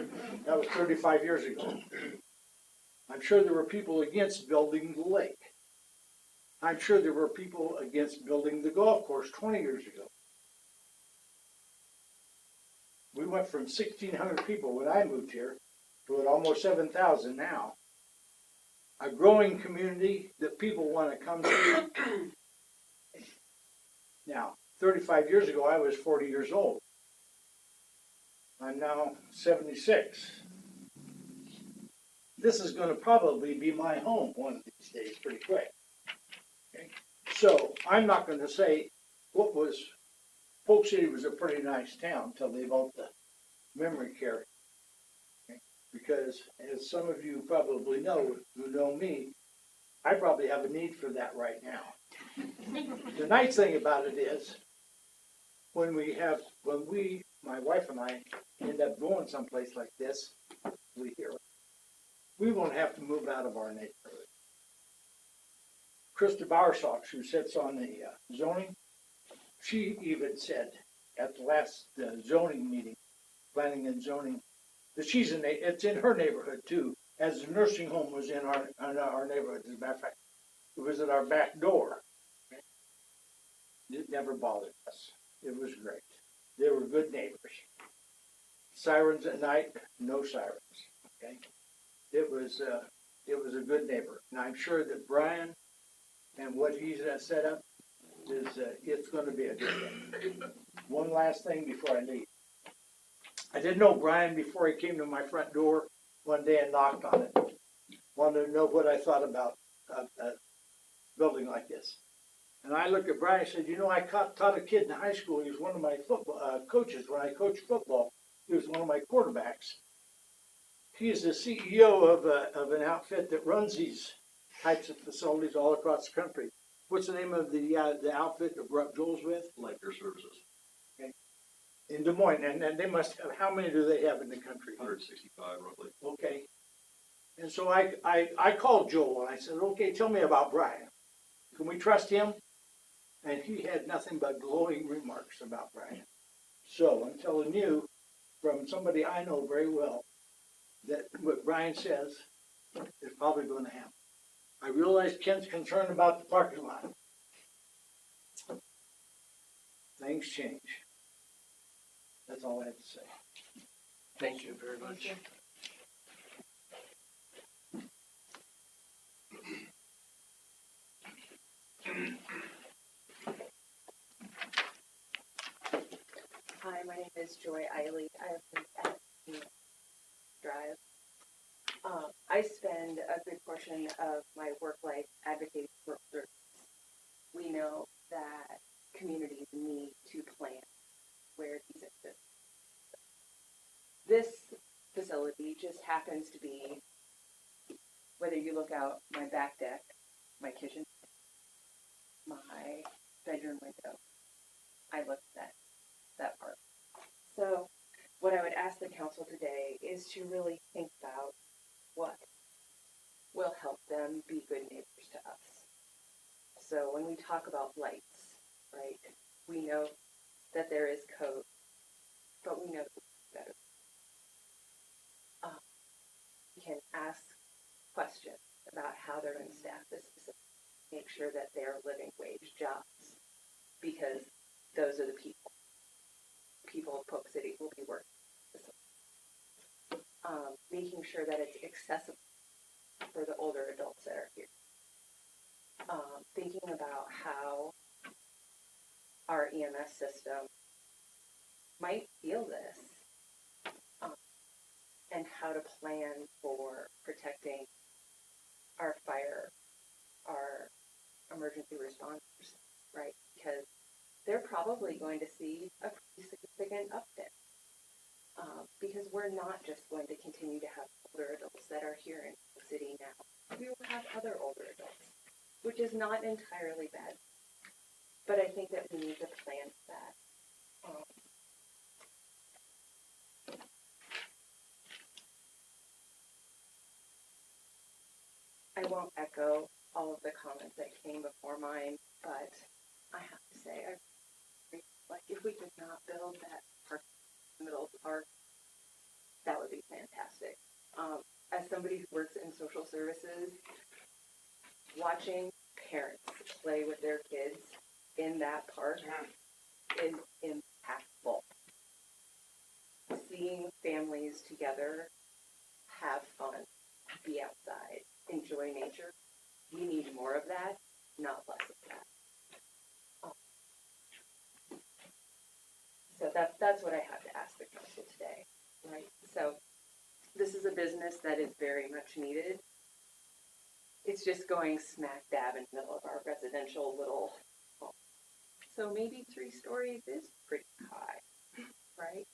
that was 35 years ago. I'm sure there were people against building the lake. I'm sure there were people against building the golf course 20 years ago. We went from 1,600 people when I moved here to almost 7,000 now. A growing community that people want to come to. Now, 35 years ago, I was 40 years old. I'm now 76. This is going to probably be my home one of these days pretty quick. Okay? So I'm not going to say Polk City was a pretty nice town until they built the memory care. Okay? Because as some of you probably know, who know me, I probably have a need for that right now. The nice thing about it is, when my wife and I end up going someplace like this, we won't have to move out of our neighborhood. Krista Bowersox, who sits on the zoning, she even said at the last zoning meeting, planning and zoning, that it's in her neighborhood too, as the nursing home was in our neighborhood. As a matter of fact, it was at our back door. It never bothered us. It was great. They were good neighbors. Sirens at night, no sirens. Okay, it was a good neighbor, and I'm sure that Brian and what he's set up is it's going to be a good thing. One last thing before I leave. I didn't know Brian before he came to my front door one day and knocked on it. Wanted to know what I thought about a building like this. And I looked at Brian and said, you know, I taught a kid in high school. He was one of my football coaches. When I coached football, he was one of my quarterbacks. He is the CEO of an outfit that runs these types of facilities all across the country. What's the name of the outfit that Joel's with? Like their services, Okay. In Des Moines, and they must have, how many do they have in the country? 165 roughly. Okay. And so I called Joel and I said, okay, tell me about Brian. Can we trust him? And he had nothing but glowing remarks about Brian. So I'm telling you, from somebody I know very well, that what Brian says is probably going to happen. I realize Ken's concerned about the parking lot. Things change. That's all I have to say. Thank you very much. Hi, my name is Joy Eiley. I live at Drive. I spend a good portion of my work life advocating for older. We know that communities need to plan where these exist. This facility just happens to be, whether you look out my back deck, my kitchen, my bedroom window, I look at that part. So what I would ask the council today is to really think about what will help them be good neighbors to us. So when we talk about lights, right, we know that there is code, but we know better. We can ask questions about how they're going to staff this facility, make sure that they're living wage jobs, because those are the people. People of Polk City will be working. Making sure that it's accessible for the older adults that are here. Thinking about how our EMS system might feel this, and how to plan for protecting our fire, our emergency responders, right? Because they're probably going to see a pretty significant uptick. Because we're not just going to continue to have older adults that are here in the city now. We will have other older adults, which is not entirely bad. But I think that we need to plan for that. I won't echo all of the comments that came before mine, but I have to say, like, if we could not build that park in the middle of the park, that would be fantastic. As somebody who works in social services, watching parents play with their kids in that park is impactful. Seeing families together have fun, be outside, enjoy nature, we need more of that, not less of that. So that's what I have to ask the council today, right? So this is a business that is very much needed. It's just going smack dab in the middle of our residential little home. So maybe 3 stories is pretty high, right?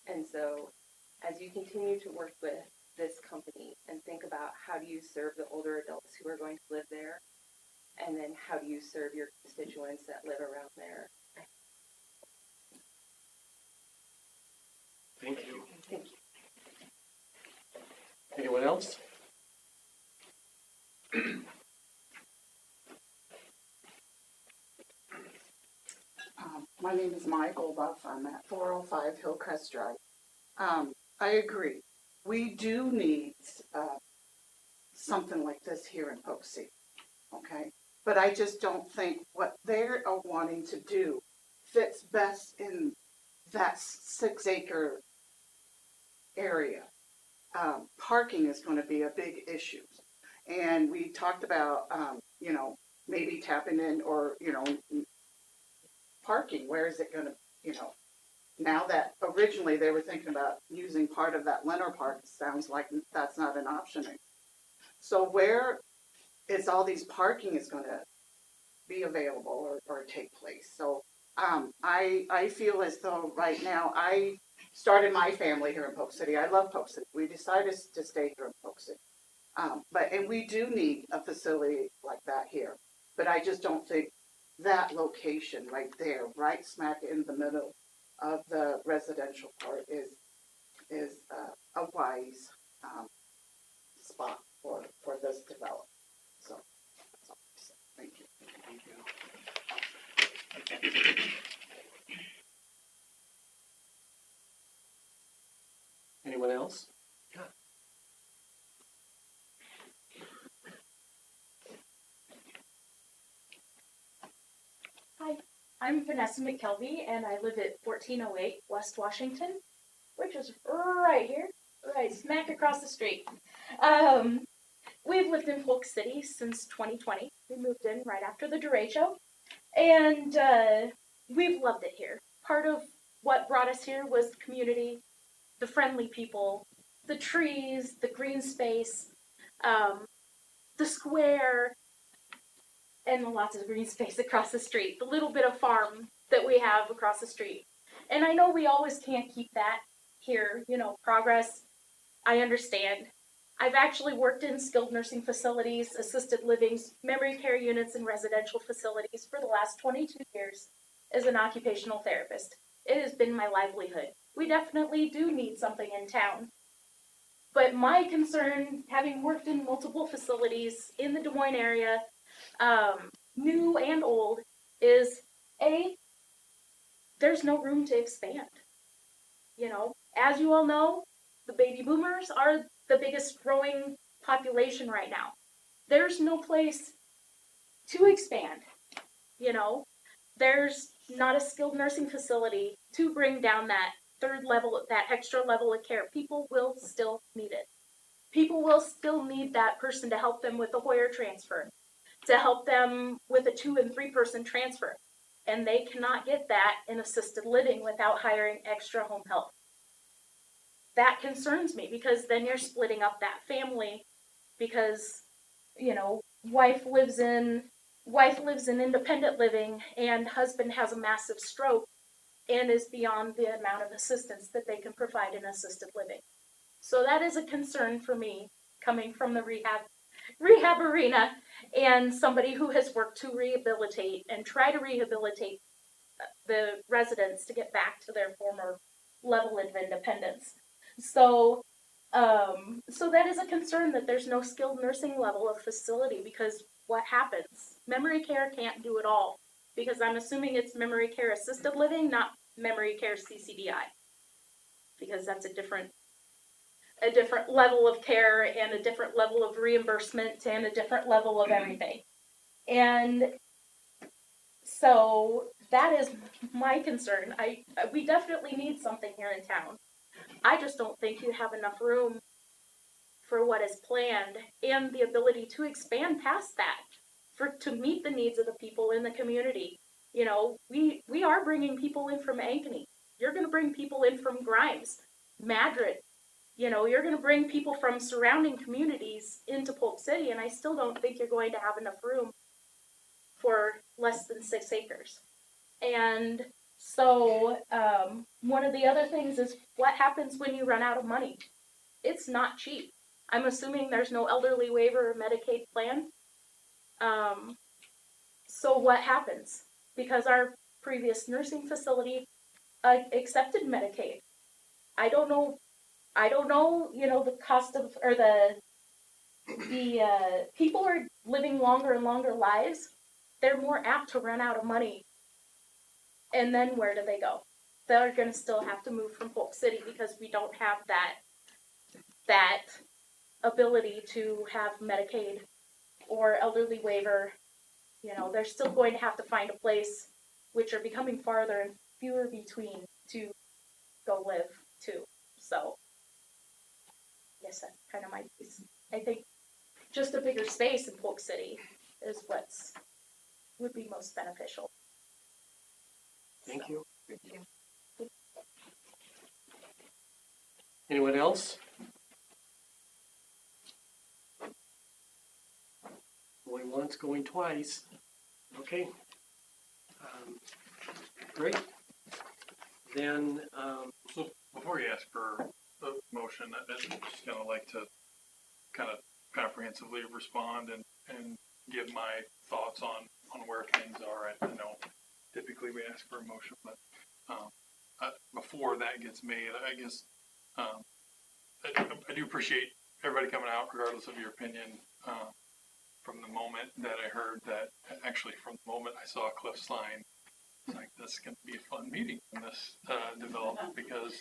And so as you continue to work with this company and think about how do you serve the older adults who are going to live there, and then how do you serve your constituents that live around there. Thank you. Thank you. Anyone else? My name is Maya Goldbuff. I'm at 405 Hillcrest Drive. I agree. We do need something like this here in Polk City, okay? But I just don't think what they're wanting to do fits best in that 6-acre area. Parking is going to be a big issue. And we talked about, you know, maybe tapping in or, you know, parking. Where is it going to, you know, now that originally they were thinking about using part of that Leonard Park, sounds like that's not an option. So where is all these parking is going to be available or take place? So I feel as though right now, I started my family here in Polk City. I love Polk City. We decided to stay here in Polk City. And we do need a facility like that here. But I just don't think that location right there, right smack in the middle of the residential part is a wise spot for this development. So that's all I say. Thank you. Anyone else? Yeah. Hi, I'm Vanessa McKelvey, and I live at 1408 West Washington, which is right here, right smack across the street. We've lived in Polk City since 2020. We moved in right after the derecho, and we've loved it here. Part of what brought us here was the community, the friendly people, the trees, the green space, the square, and lots of green space across the street, the little bit of farm that we have across the street. And I know we always can't keep that here, you know, progress, I understand. I've actually worked in skilled nursing facilities, assisted livings, memory care units, and residential facilities for the last 22 years as an occupational therapist. It has been my livelihood. We definitely do need something in town. But my concern, having worked in multiple facilities in the Des Moines area, new and old, is there's no room to expand. You know, as you all know, the baby boomers are the biggest growing population right now. There's no place to expand. You know, there's not a skilled nursing facility to bring down that third level, that extra level of care. People will still need it. People will still need that person to help them with the Hoyer transfer, to help them with a 2- and 3-person transfer. and they cannot get that in assisted living without hiring extra home health. That concerns me because then you're splitting up that family because, you know, wife lives in independent living and husband has a massive stroke and is beyond the amount of assistance that they can provide in assisted living. So that is a concern for me coming from the rehab arena and somebody who has worked to rehabilitate and try to rehabilitate the residents to get back to their former level of independence. So so that is a concern that there's no skilled nursing level of facility because what happens? Memory care can't do it all because I'm assuming it's memory care assisted living, not memory care CCDI, because that's a different level of care and a different level of reimbursement and a different level of everything. And so that is my concern. We definitely need something here in town. I just don't think you have enough room for what is planned and the ability to expand past that to meet the needs of the people in the community. You know, we are bringing people in from Ankeny. You're going to bring people in from Grimes, Madrid. You know, you're going to bring people from surrounding communities into Polk City, and I still don't think you're going to have enough room for less than 6 acres. And so one of the other things is what happens when you run out of money. It's not cheap. I'm assuming there's no elderly waiver or Medicaid plan. So what happens? Because our previous nursing facility accepted Medicaid. I don't know, you know, the cost of, or the people are living longer and longer lives. They're more apt to run out of money. And then where do they go? They're going to still have to move from Polk City because we don't have that ability to have Medicaid or elderly waiver. You know, they're still going to have to find a place, which are becoming farther and fewer between, to go live too. So, yes, that's kind of my piece. I think just a bigger space in Polk City is would be most beneficial. Thank you. Anyone else? Going once, going twice. Okay. Great. Then, So before you ask for a motion, I'd just kind of like to kind of comprehensively respond and give my thoughts on where things are. I know typically we ask for a motion, but before that gets made, I guess I do appreciate everybody coming out regardless of your opinion. From the moment that I heard that, actually from the moment I saw Cliff's sign, it's like, this is going to be a fun meeting when this development, because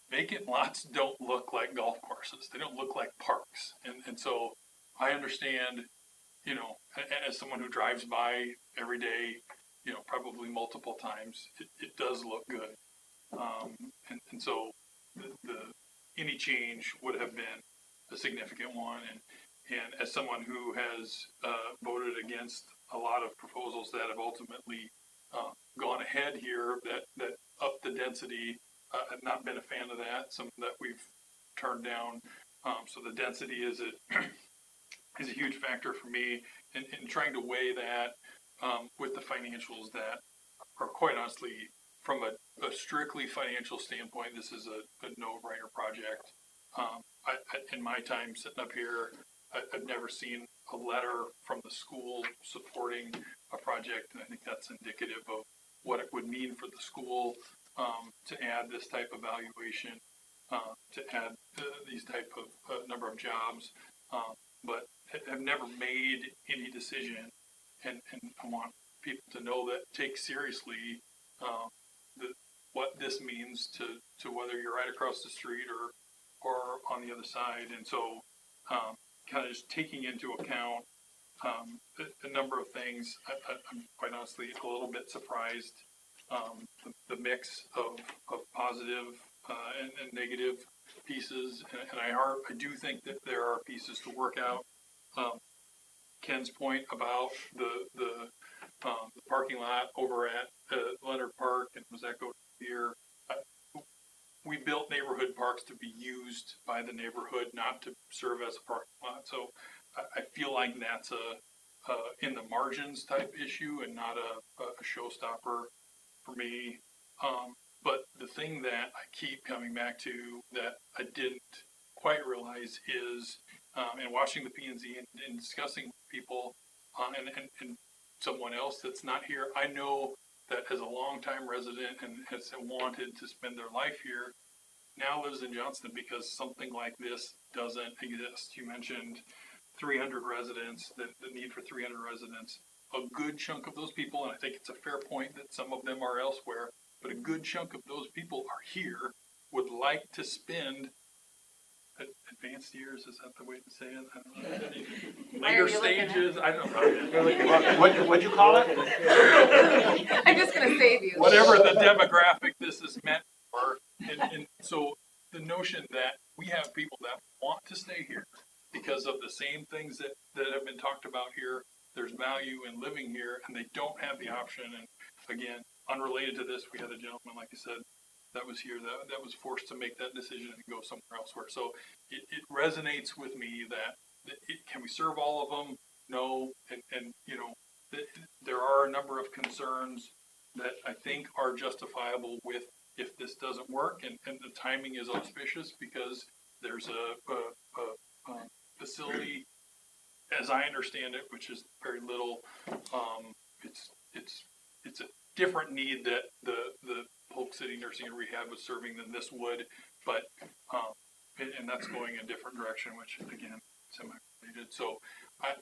vacant lots don't look like golf courses. They don't look like parks. And so I understand, you know, as someone who drives by every day, you know, probably multiple times, it does look good. And so any change would have been a significant one. And as someone who has voted against a lot of proposals that have ultimately gone ahead here that up the density, I've not been a fan of that. Some that we've turned down. So the density is a huge factor for me in trying to weigh that with the financials that are, quite honestly, from a strictly financial standpoint, this is a no-brainer project. In my time sitting up here, I've never seen a letter from the school supporting a project, and I think that's indicative of what it would mean for the school to add this type of valuation, to add these type of number of jobs, but have never made any decision, and I want people to know that take seriously what this means to whether you're right across the street or on the other side. And so kind of just taking into account a number of things, I'm quite honestly a little bit surprised the mix of positive and negative pieces, and I do think that there are pieces to work out. Ken's point about the the parking lot over at Leonard Park and was echoed here. We built neighborhood parks to be used by the neighborhood, not to serve as a parking lot. So I feel like that's in the margins type issue and not a showstopper for me. But the thing that I keep coming back to that I didn't quite realize is, in watching the P&Z and discussing with people, and someone else that's not here, I know that as a longtime resident and has wanted to spend their life here, now lives in Johnston because something like this doesn't exist. You mentioned 300 residents, the need for 300 residents. A good chunk of those people, and I think it's a fair point that some of them are elsewhere, but a good chunk of those people are here, would like to spend advanced years, is that the way to say it? I don't know. Later stages, I don't know. What'd you call it? I'm just gonna save you. Whatever the demographic this is meant for. And so the notion that we have people that want to stay here because of the same things that have been talked about here, there's value in living here, and they don't have the option. And again, unrelated to this, we had a gentleman, like you said, that was here, that was forced to make that decision and go somewhere elsewhere. So it resonates with me that can we serve all of them? No. And you know, there are a number of concerns that I think are justifiable with if this doesn't work, and the timing is auspicious because there's a facility, as I understand it, which is very little. It's a different need that the Polk City Nursing and Rehab was serving than this would, but and that's going a different direction, which again, semi-related. So I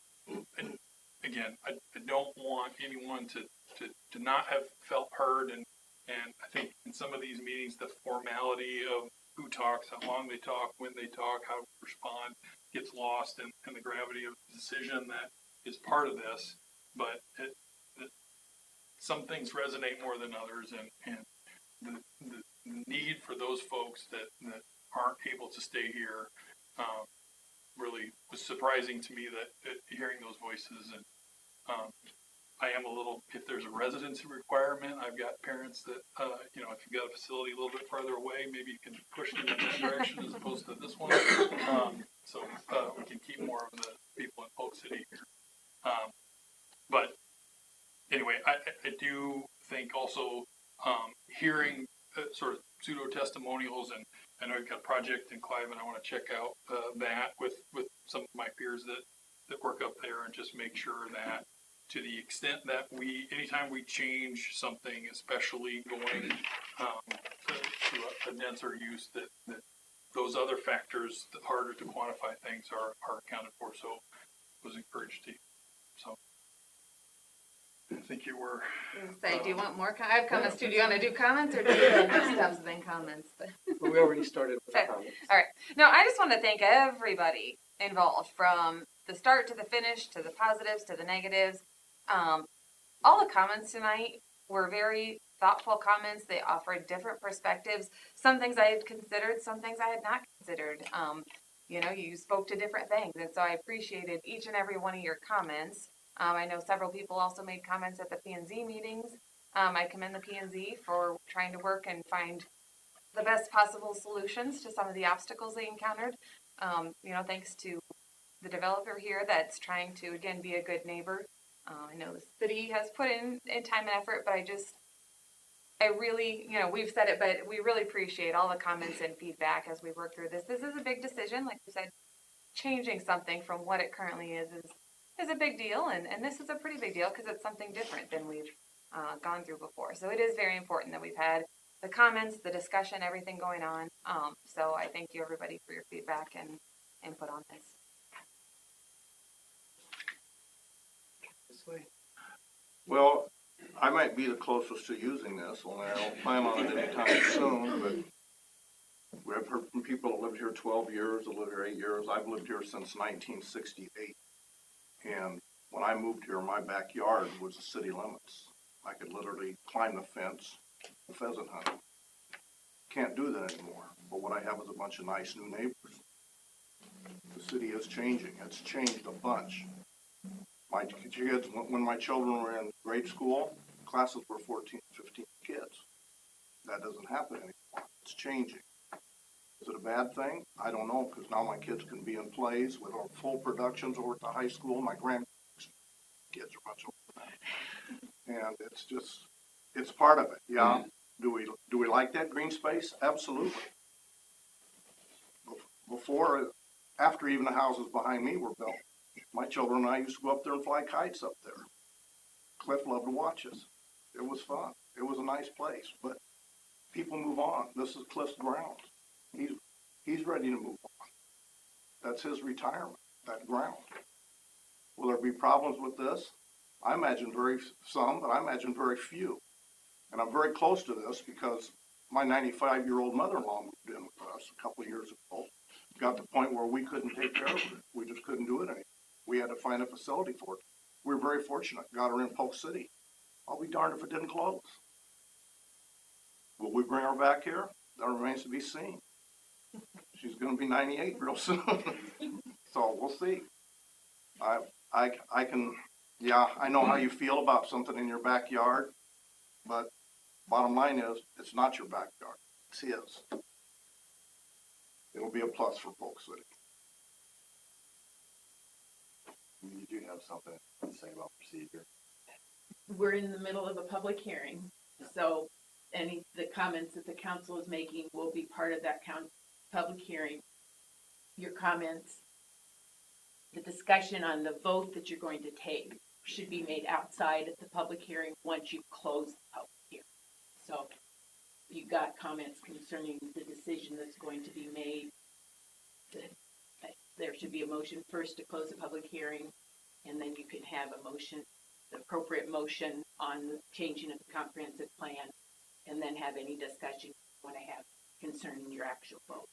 don't want anyone to not have felt heard, and I think in some of these meetings, the formality of who talks, how long they talk, when they talk, how to respond gets lost in the gravity of the decision that is part of this. But some things resonate more than others, and the need for those folks that aren't able to stay here really was surprising to me that hearing those voices. And I am a little, if there's a residency requirement, I've got parents that, if you've got a facility a little bit farther away, maybe you can push them in that direction as opposed to this one. So we can keep more of the people in Polk City here. But anyway, I do think also hearing sort of pseudo testimonials, and I know you've got a project in Clive, and I want to check out that with some of my peers that work up there, and just make sure that to the extent that anytime we change something, especially going to a denser use, that those other factors, the harder to quantify things, are accounted for. So I was encouraged to. So I think you were. Say, do you want more? I have comments too. Do you want to do comments, or do you have more steps than comments? Well, we already started with the comments. All right. No, I just want to thank everybody involved, from the start to the finish, to the positives, to the negatives. All the comments tonight were very thoughtful comments. They offered different perspectives. Some things I had considered, some things I had not considered. You spoke to different things, and so I appreciated each and every one of your comments. I know several people also made comments at the P&Z meetings. I commend the P&Z for trying to work and find the best possible solutions to some of the obstacles they encountered. Thanks to the developer here that's trying to, again, be a good neighbor. I know the city has put in time and effort, but I really, we've said it, but we really appreciate all the comments and feedback as we work through this. This is a big decision. Like you said, changing something from what it currently is a big deal. And this is a pretty big deal because it's something different than we've gone through before. So it is very important that we've had the comments, the discussion, everything going on. So I thank you, everybody, for your feedback and input on this. Well, I might be the closest to using this, only I don't plan on it anytime soon, but we've heard from people that lived here 12 years, that lived here 8 years. I've lived here since 1968. And when I moved here, my backyard was the city limits. I could literally climb the fence and pheasant hunt. Can't do that anymore. But what I have is a bunch of nice new neighbors. The city is changing. It's changed a bunch. My kids, when my children were in grade school, classes were 14, 15 kids. That doesn't happen anymore. It's changing. Is it a bad thing? I don't know, because now my kids can be in plays with our full productions over at the high school. My grandkids are much older than that. And it's just, it's part of it, yeah. Do we like that green space? Absolutely. Before, after even the houses behind me were built, my children and I used to go up there and fly kites up there. Cliff loved to watch us. It was fun. It was a nice place, but people move on. This is Cliff's ground. He's ready to move on. That's his retirement, that ground. Will there be problems with this? I imagine some, but I imagine very few. And I'm very close to this because my 95-year-old mother-in-law moved in with us a couple of years ago. Got to the point where we couldn't take care of it. We just couldn't do it anymore. We had to find a facility for it. We were very fortunate. Got her in Polk City. I'll be darned if it didn't close. Will we bring her back here? That remains to be seen. She's going to be 98 real soon. So we'll see. I can, yeah, I know how you feel about something in your backyard, but bottom line is, it's not your backyard. It's his. It'll be a plus for Polk City. You do have something to say about procedure. We're in the middle of a public hearing, so the comments that the council is making will be part of that public hearing. Your comments, the discussion on the vote that you're going to take should be made outside of the public hearing once you close the public hearing. So you got comments concerning the decision that's going to be made. There should be a motion first to close the public hearing, and then you can have a motion, the appropriate motion on the changing of the comprehensive plan, and then have any discussion you want to have concerning your actual vote.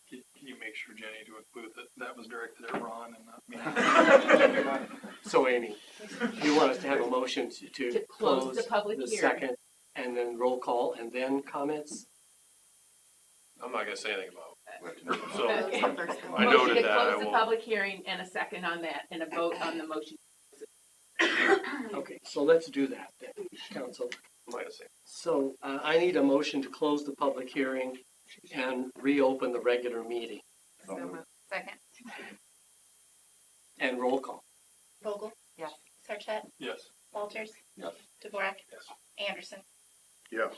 Can you make sure, Jenny, to include that was directed at Ron and not me? So Amy, you want us to have a motion to close the public the hearing. second, and then roll call, and then comments? I'm not gonna say anything about it. So Okay. I Motion noted to that. close I the will. public hearing and a second on that, and a vote on the motion. Okay, so let's do that then, council. I'm not gonna say. So I need a motion to close the public hearing and reopen the regular meeting. Second. And roll call. Vogel? Yes. Sarchet? Yes. Walters? Yes. DeVorak? Yes. Anderson? Yes.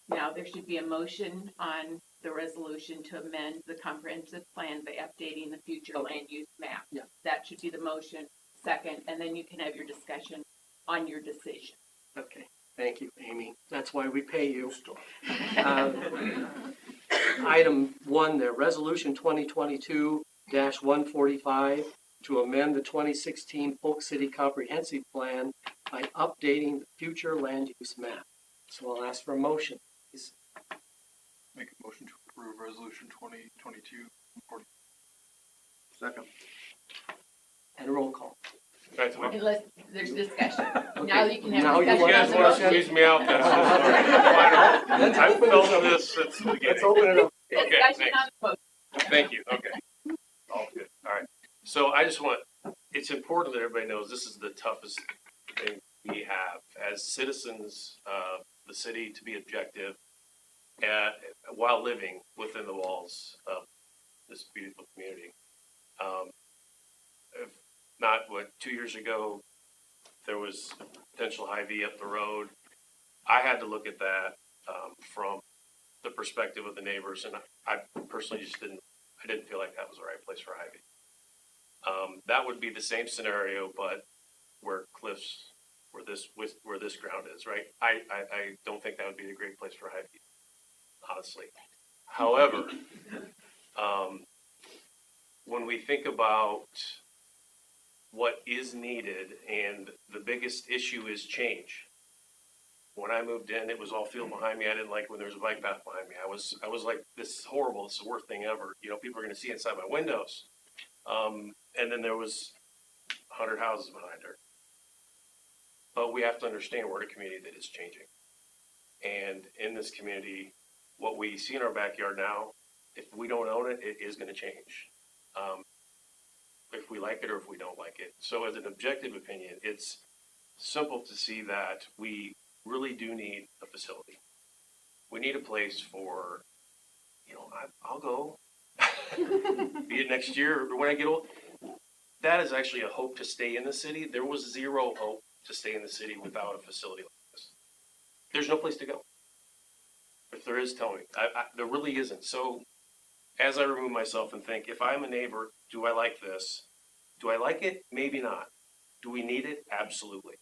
Now, there should be a motion on the resolution to amend the comprehensive plan by updating the future land use map. Yeah. That should be the motion, second, and then you can have your discussion on your decision. Okay, thank you, Amy. That's why we pay you. Item 1 there, Resolution 2022-145 to amend the 2016 Polk City Comprehensive Plan by updating the future land use map. So I'll ask for a motion. Please. Make a motion to approve resolution 2022-40. Second. And a roll call. Unless there's discussion. Okay. Now you can Now have you You discussion guys on the want to motion. squeeze me out? That's fine. I've felt this since the Let's beginning. open it up. Okay, Discussion thanks. on the motion. Thank you, okay. All good, all right. So I just want, it's important that everybody knows this is the toughest thing we have as citizens of the city to be objective while living within the walls of this beautiful community. If not, 2 years ago, there was potential Hy-Vee up the road. I had to look at that from the perspective of the neighbors, and I personally just didn't feel like that was the right place for Hy-Vee. That would be the same scenario, but where this ground is, right? I don't think that would be a great place for Hy-Vee, honestly. However, when we think about what is needed, and the biggest issue is change. When I moved in, it was all field behind me. I didn't like when there was a bike path behind me. I was like, this is horrible. This is the worst thing ever. You know, people are going to see inside my windows. And then there was 100 houses behind her. But we have to understand we're in a community that is changing. And in this community, what we see in our backyard now, if we don't own it, it is going to change. if we like it or if we don't like it. So as an objective opinion, it's simple to see that we really do need a facility. We need a place for, I'll go, be it next year or when I get old. That is actually a hope to stay in the city. There was zero hope to stay in the city without a facility like this. There's no place to go. If there is, tell me. There really isn't. So as I remove myself and think, if I'm a neighbor, do I like this? Do I like it? Maybe not. Do we need it? Absolutely.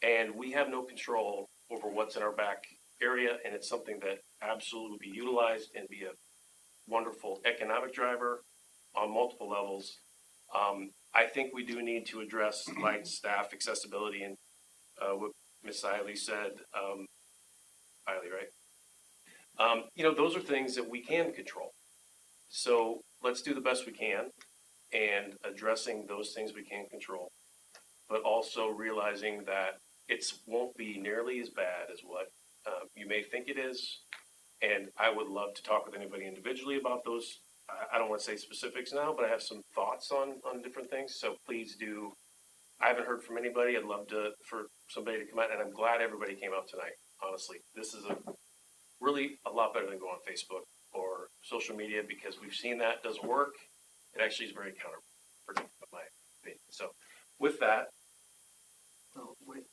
And we have no control over what's in our back area, and it's something that absolutely would be utilized and be a wonderful economic driver on multiple levels. I think we do need to address light staff accessibility and what Ms. Eiley said. Eiley, right? Those are things that we can control. So let's do the best we can and addressing those things we can control, but also realizing that it won't be nearly as bad as what you may think it is. And I would love to talk with anybody individually about those. I don't want to say specifics now, but I have some thoughts on different things. So please do. I haven't heard from anybody. I'd love for somebody to come out, and I'm glad everybody came out tonight. Honestly, this is really a lot better than going on Facebook or social media, because we've seen that doesn't work. It actually is very counterproductive, in my opinion. So with that, Oh, wait,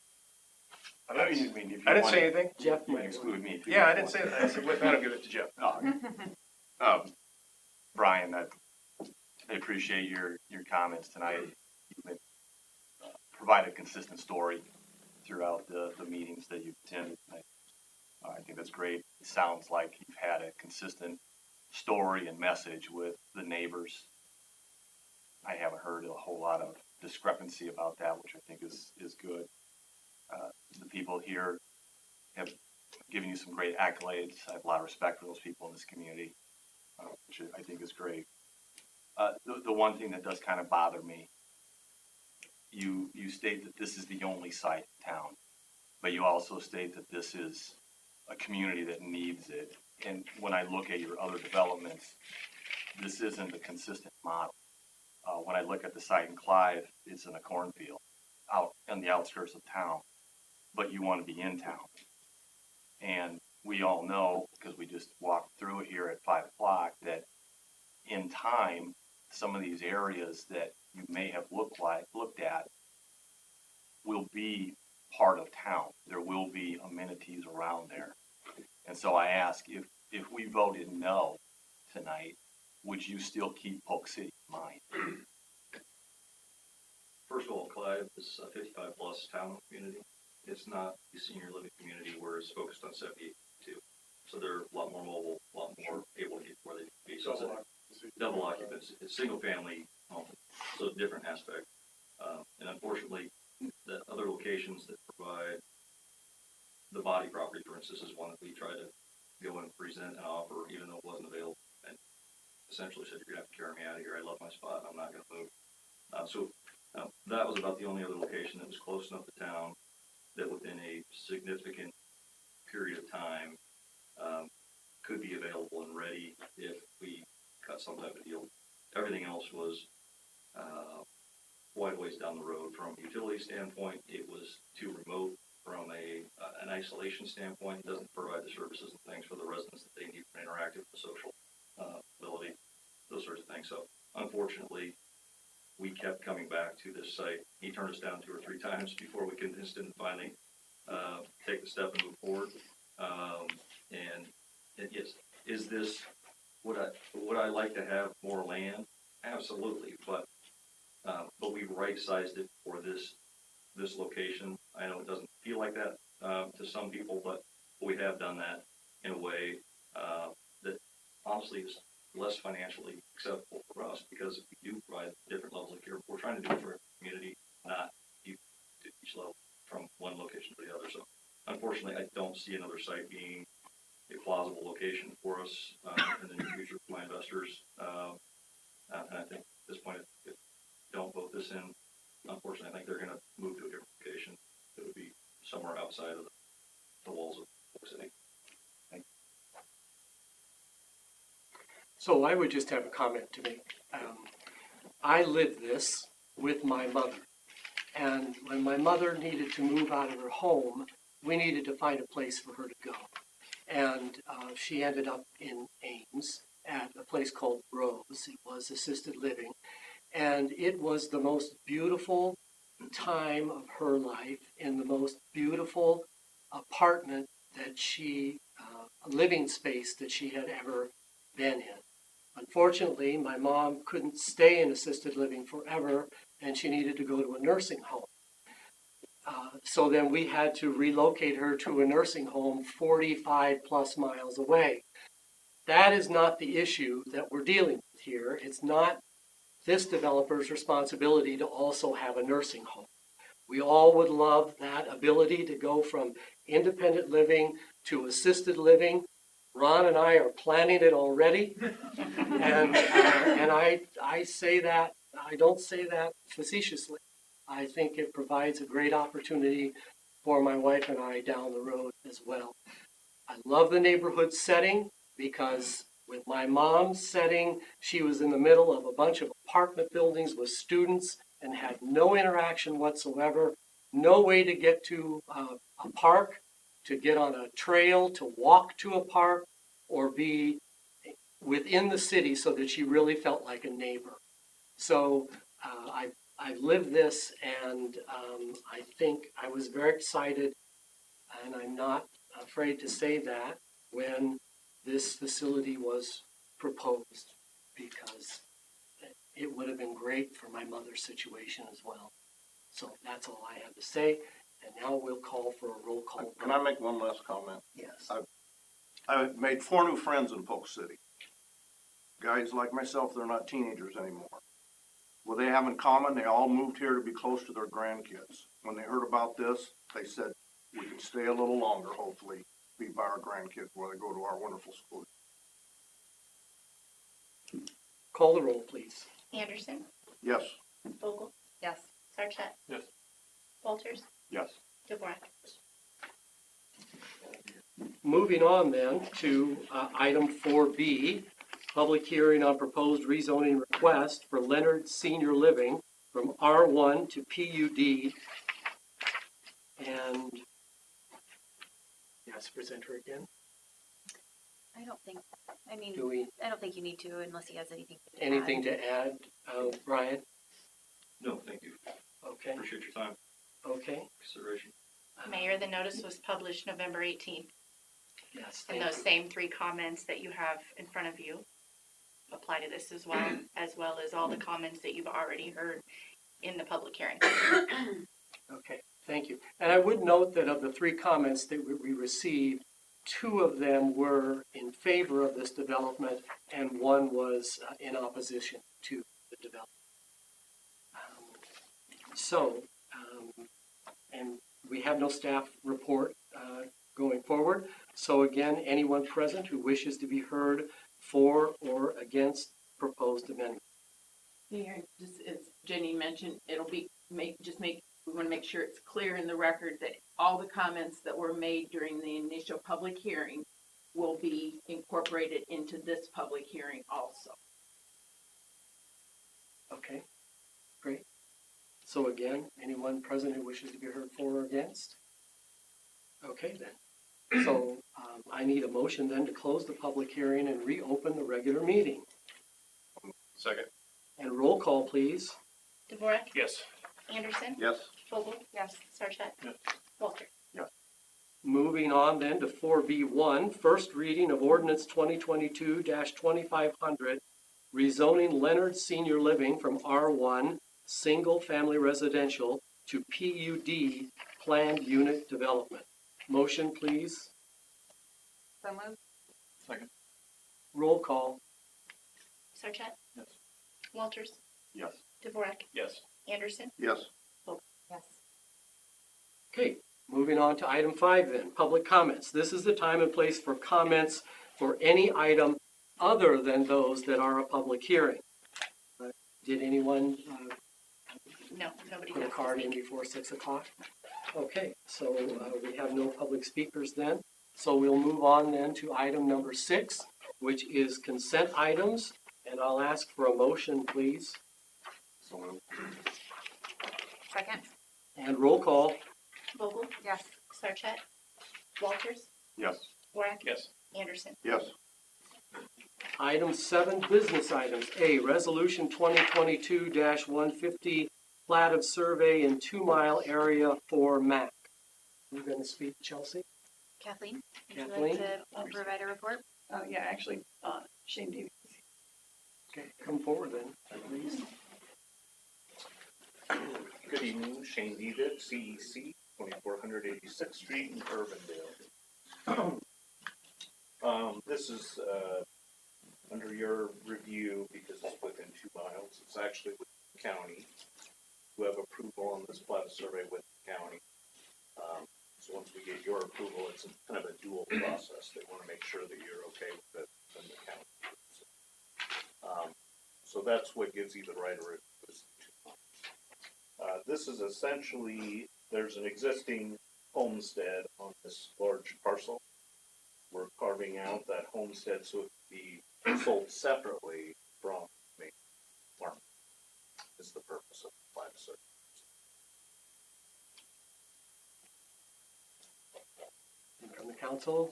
I didn't say anything. Jeff, You can exclude me. Yeah, I didn't say that. I said with that, I'll give it to Jeff. Brian, I appreciate your comments tonight. You've provided a consistent story throughout the meetings that you've attended. I think that's great. It sounds like you've had a consistent story and message with the neighbors. I haven't heard a whole lot of discrepancy about that, which I think is good. The people here have given you some great accolades. I have a lot of respect for those people in this community, which I think is great. The one thing that does kind of bother me, you state that this is the only site in town, but you also state that this is a community that needs it. And when I look at your other developments, this isn't a consistent model. When I look at the site in Clive, it's in a cornfield out on the outskirts of town, but you want to be in town. And we all know, because we just walked through it here at 5 o'clock, that in time, some of these areas that you may have looked at will be part of town. There will be amenities around there. And so I ask, if we voted no tonight, would you still keep Polk City in mind? First of all, Clive is a 55 plus town community. It's not a senior living community where it's focused on 78 too. So they're a lot more mobile, a lot more able to get where they need to be. So it's a double occupancy. It's single family home, so different aspect. And unfortunately, the other locations that provide the body property, for instance, is one that we try to go and present and offer, even though it wasn't available. And essentially said, you're gonna have to carry me out of here. I love my spot. I'm not gonna move. That was about the only other location that was close enough to town that within a significant period of time could be available and ready if we cut some type of deal. Everything else was quite a ways down the road. From a utility standpoint, it was too remote. From an isolation standpoint, it doesn't provide the services and things for the residents that they need for interactive and social ability, those sorts of things. So unfortunately, we kept coming back to this site. He turned us down 2 or 3 times before we convinced him to finally take the step and move forward. Yes, is this, would I like to have more land? Absolutely, but we right-sized it for this location. I know it doesn't feel like that to some people, but we have done that in a way that honestly is less financially acceptable for us, because we do provide different levels of care. We're trying to do it for a community, not each level from one location to the other. So unfortunately, I don't see another site being a plausible location for us in the near future for my investors. And I think at this point, if don't vote this in, unfortunately, I think they're going to move to a different location that would be somewhere outside of the walls of Polk City. So I would just have a comment to make. I lived this with my mother. And when my mother needed to move out of her home, we needed to find a place for her to go. And she ended up in Ames at a place called Rose. It was assisted living. And it was the most beautiful time of her life in the most beautiful apartment that she, living space that she had ever been in. Unfortunately, my mom couldn't stay in assisted living forever, and she needed to go to a nursing home. So then we had to relocate her to a nursing home 45 plus miles away. That is not the issue that we're dealing with here. It's not this developer's responsibility to also have a nursing home. We all would love that ability to go from independent living to assisted living. Ron and I are planning it already. And I say that, I don't say that facetiously. I think it provides a great opportunity for my wife and I down the road as well. I love the neighborhood setting because with my mom's setting, she was in the middle of a bunch of apartment buildings with students and had no interaction whatsoever, no way to get to a park, to get on a trail, to walk to a park, or be within the city so that she really felt like a neighbor. So I lived this, and I think I was very excited, and I'm not afraid to say that, when this facility was proposed, because it would have been great for my mother's situation as well. So that's all I have to say, and now we'll call for a roll call. Can I make one last comment? Yes. I've made 4 new friends in Polk City. Guys like myself, they're not teenagers anymore. What they have in common, they all moved here to be close to their grandkids. When they heard about this, they said, we can stay a little longer, hopefully, be by our grandkids while they go to our wonderful school. Call the roll, please. Anderson, Yes. Vogel, Yes. Sarchet, Yes. Walters, Yes. DeVore. Moving on then to item 4B, public hearing on proposed rezoning request for Leonard Senior Living from R1 to PUD. And yes, presenter again. I don't think, I mean, Do we, I don't think you need to unless he has anything to add. anything to add, Brian? No, thank you. Okay, Appreciate your time, okay. consideration. Mayor, the notice was published November 18th, Yes, and thank those you. same 3 comments that you have in front of you apply to this as well as all the comments that you've already heard in the public hearing. Okay, thank you. And I would note that of the 3 comments that we received, 2 of them were in favor of this development, and 1 was in opposition to the development. And we have no staff report going forward. So again, anyone present who wishes to be heard for or against proposed amendment. Mayor, just as Jenny mentioned, it'll be, we want to make sure it's clear in the record that all the comments that were made during the initial public hearing will be incorporated into this public hearing also. Okay, great. So again, anyone present who wishes to be heard for or against? Okay then. So I need a motion then to close the public hearing and reopen the regular meeting. Second. And roll call, please. DeVore, Yes. Anderson, Yes. Vogel, Yes. Sarchet, Yes. Walters. Moving on then to 4B1, first reading of ordinance 2022-2500, rezoning Leonard Senior Living from R1, single family residential, to PUD, planned unit development. Motion, please. So moved. Second. Roll call. Sarchet, Yes. Walters, Yes. DeVore, Yes. Anderson, Yes. Yes. Okay, moving on to item 5 then, public comments. This is the time and place for comments for any item other than those that are a public hearing. Did anyone No, nobody put a has to card in speak. before 6 o'clock? Okay, so we have no public speakers then. So we'll move on then to item number 6, which is consent items. And I'll ask for a motion, please. So moved. Second? And roll call. Vogel, Yes. Sarchet, Walters, Yes. Dvorak, Yes. Anderson. Yes. Item 7, business items. A, Resolution 2022-150, plat of survey in 2 Mile area for MAC. You going to speak, Chelsea? Kathleen, would you Kathleen? like to provide a report? Yeah, actually, Shane Davis. Okay, come forward then, please. Good evening, Shane David, CEC, 2486th Street in Urbandale. This is under your review because it's within 2 miles. It's actually with the county. We have approval on this plat of survey with the county. So once we get your approval, it's kind of a dual process. They want to make sure that you're okay with it from the county. So that's what gives you the right of review. This is essentially, there's an existing homestead on this large parcel. We're carving out that homestead so it can be sold separately from the main farm. Is the purpose of the plat of survey. And from the council,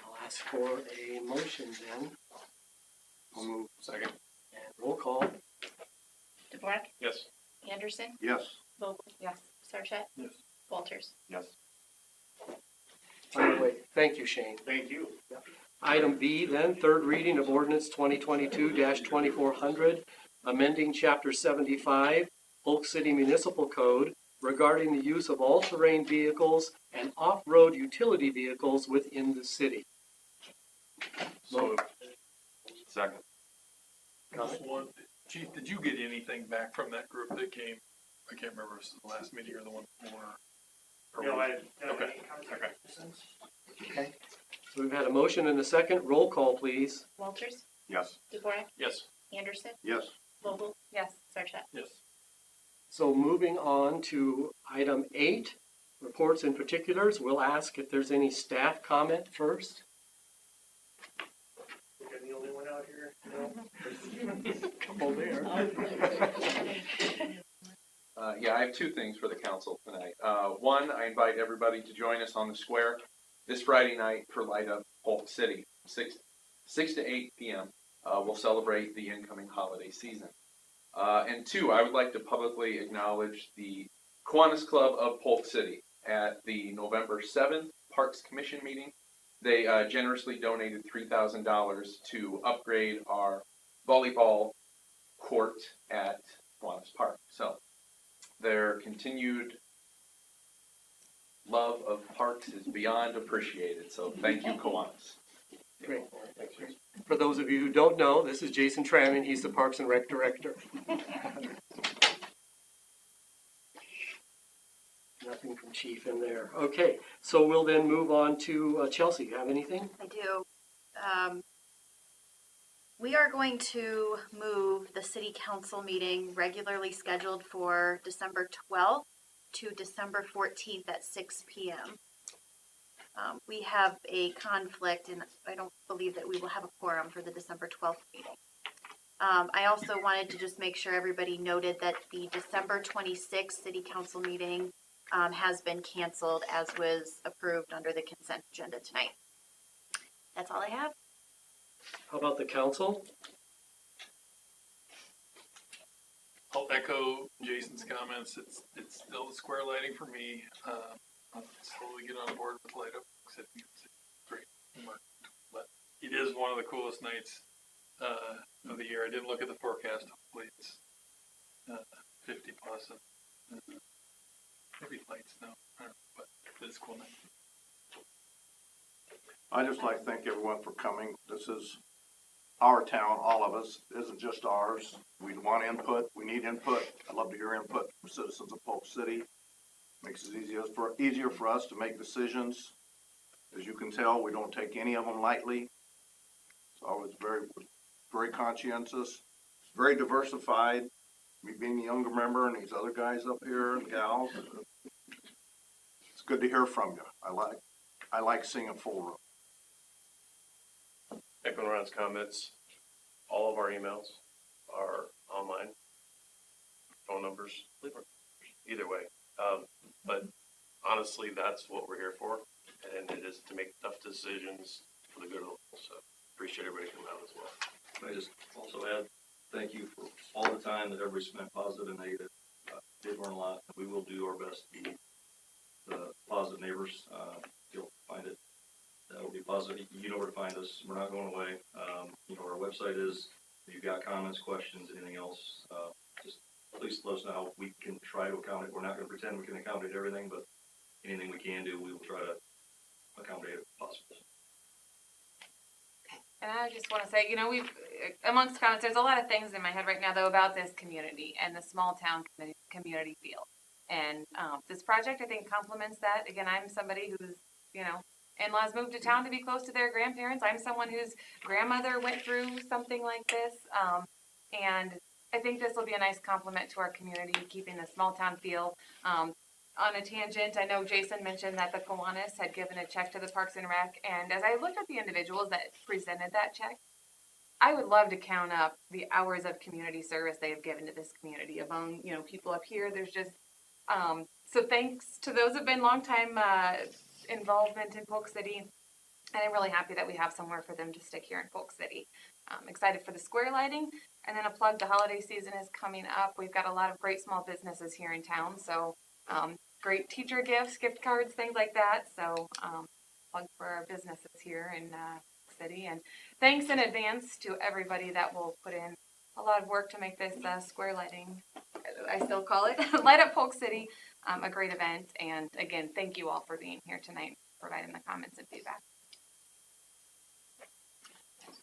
I'll ask for a motion then. I'll move. Second. And roll call. Dvorak, Yes. Anderson, Yes. Vogel, Yes. Sarchet, Yes. Walters. Yes. By the way, thank you, Shane. Thank you. Item B then, third reading of ordinance 2022-2400, amending chapter 75, Polk City Municipal Code regarding the use of all-terrain vehicles and off-road utility vehicles within the city. So second. Just one, Chief, did you get anything back from that group that came? I can't remember if it was the last meeting or the one before. No, I haven't Okay. Okay. Okay, so we've had a motion and a second. Roll call, please. Walters, Yes. Dvorak, Yes. Anderson, Yes. Vogel, Yes. Sarchet. Yes. So moving on to item 8, reports and particulars. We'll ask if there's any staff comment first. think I'm the only one out here. Couple there. Yeah, I have 2 things for the council tonight. One, I invite everybody to join us on the square this Friday night for Light Up Polk City, 6 to 8 p.m. We'll celebrate the incoming holiday season. And 2, I would like to publicly acknowledge the Kiwanis Club of Polk City at the November 7th Parks Commission meeting. They generously donated $3,000 to upgrade our volleyball court at Kiwanis Park. So their continued love of parks is beyond appreciated. So thank you, Kiwanis. Great. For those of you who don't know, this is Jason Tramming. He's the Parks and Rec Director. Nothing from Chief in there. Okay, so we'll then move on to Chelsea. You have anything? I do. We are going to move the city council meeting regularly scheduled for December 12th to December 14th at 6 p.m. We have a conflict, and I don't believe that we will have a quorum for the December 12th meeting. I also wanted to just make sure everybody noted that the December 26th city council meeting has been canceled, as was approved under the consent agenda tonight. That's all I have. How about the council? I'll echo Jason's comments. It's still the square lighting for me. I'll slowly get on board with Light Up. It's great. But it is one of the coolest nights of the year. I didn't look at the forecast. Hopefully it's 50 plus and maybe lights now. I don't know, but it's a cool night. I just like to thank everyone for coming. This is our town, all of us. It isn't just ours. We want input. We need input. I'd love to hear input from citizens of Polk City. Makes it easier for us to make decisions. As you can tell, we don't take any of them lightly. So I was very conscientious, very diversified. Me being the younger member and these other guys up here and gals. It's good to hear from you. I like seeing a full room. Echoing Ron's comments, all of our emails are online. phone numbers, leave our either way. But honestly, that's what we're here for, and it is to make tough decisions for the good of the whole. So appreciate everybody coming out as well. Can I just also add, thank you for all the time that everybody spent, positive and negative. Did learn a lot. We will do our best to be the positive neighbors. You'll find it. That will be positive. You know where to find us. We're not going away. You know, our website is, if you've got comments, questions, anything else, just please let us know. We can try to accommodate. We're not going to pretend we can accommodate everything, but anything we can do, we will try to accommodate if possible. And I just want to say, you know, we've, amongst comments, there's a lot of things in my head right now, though, about this community and the small town community feel. And this project, I think, complements that. Again, I'm somebody who's, you know, in-laws moved to town to be close to their grandparents. I'm someone whose grandmother went through something like this. And I think this will be a nice complement to our community, keeping the small town feel. On a tangent, I know Jason mentioned that the Kiwanis had given a check to the Parks and Rec, and as I looked at the individuals that presented that check, I would love to count up the hours of community service they have given to this community. Among, you know, people up here, there's just, so thanks to those who've been longtime involvement in Polk City, and I'm really happy that we have somewhere for them to stick here in Polk City. I'm excited for the square lighting, and then a plug, the holiday season is coming up. We've got a lot of great small businesses here in town, so great teacher gifts, gift cards, things like that. So plug for our businesses here in City. And thanks in advance to everybody that will put in a lot of work to make this square lighting, I still call it, Light Up Polk City, a great event. And again, thank you all for being here tonight, providing the comments and feedback.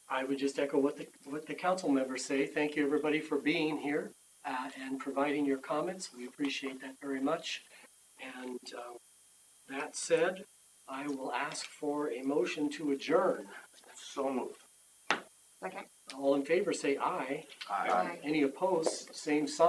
I would just echo what the council members say. Thank you, everybody, for being here and providing your comments. We appreciate that very much. And that said, I will ask for a motion to adjourn. So moved. Second. All in favor, say aye. Aye. Any opposed, same sign.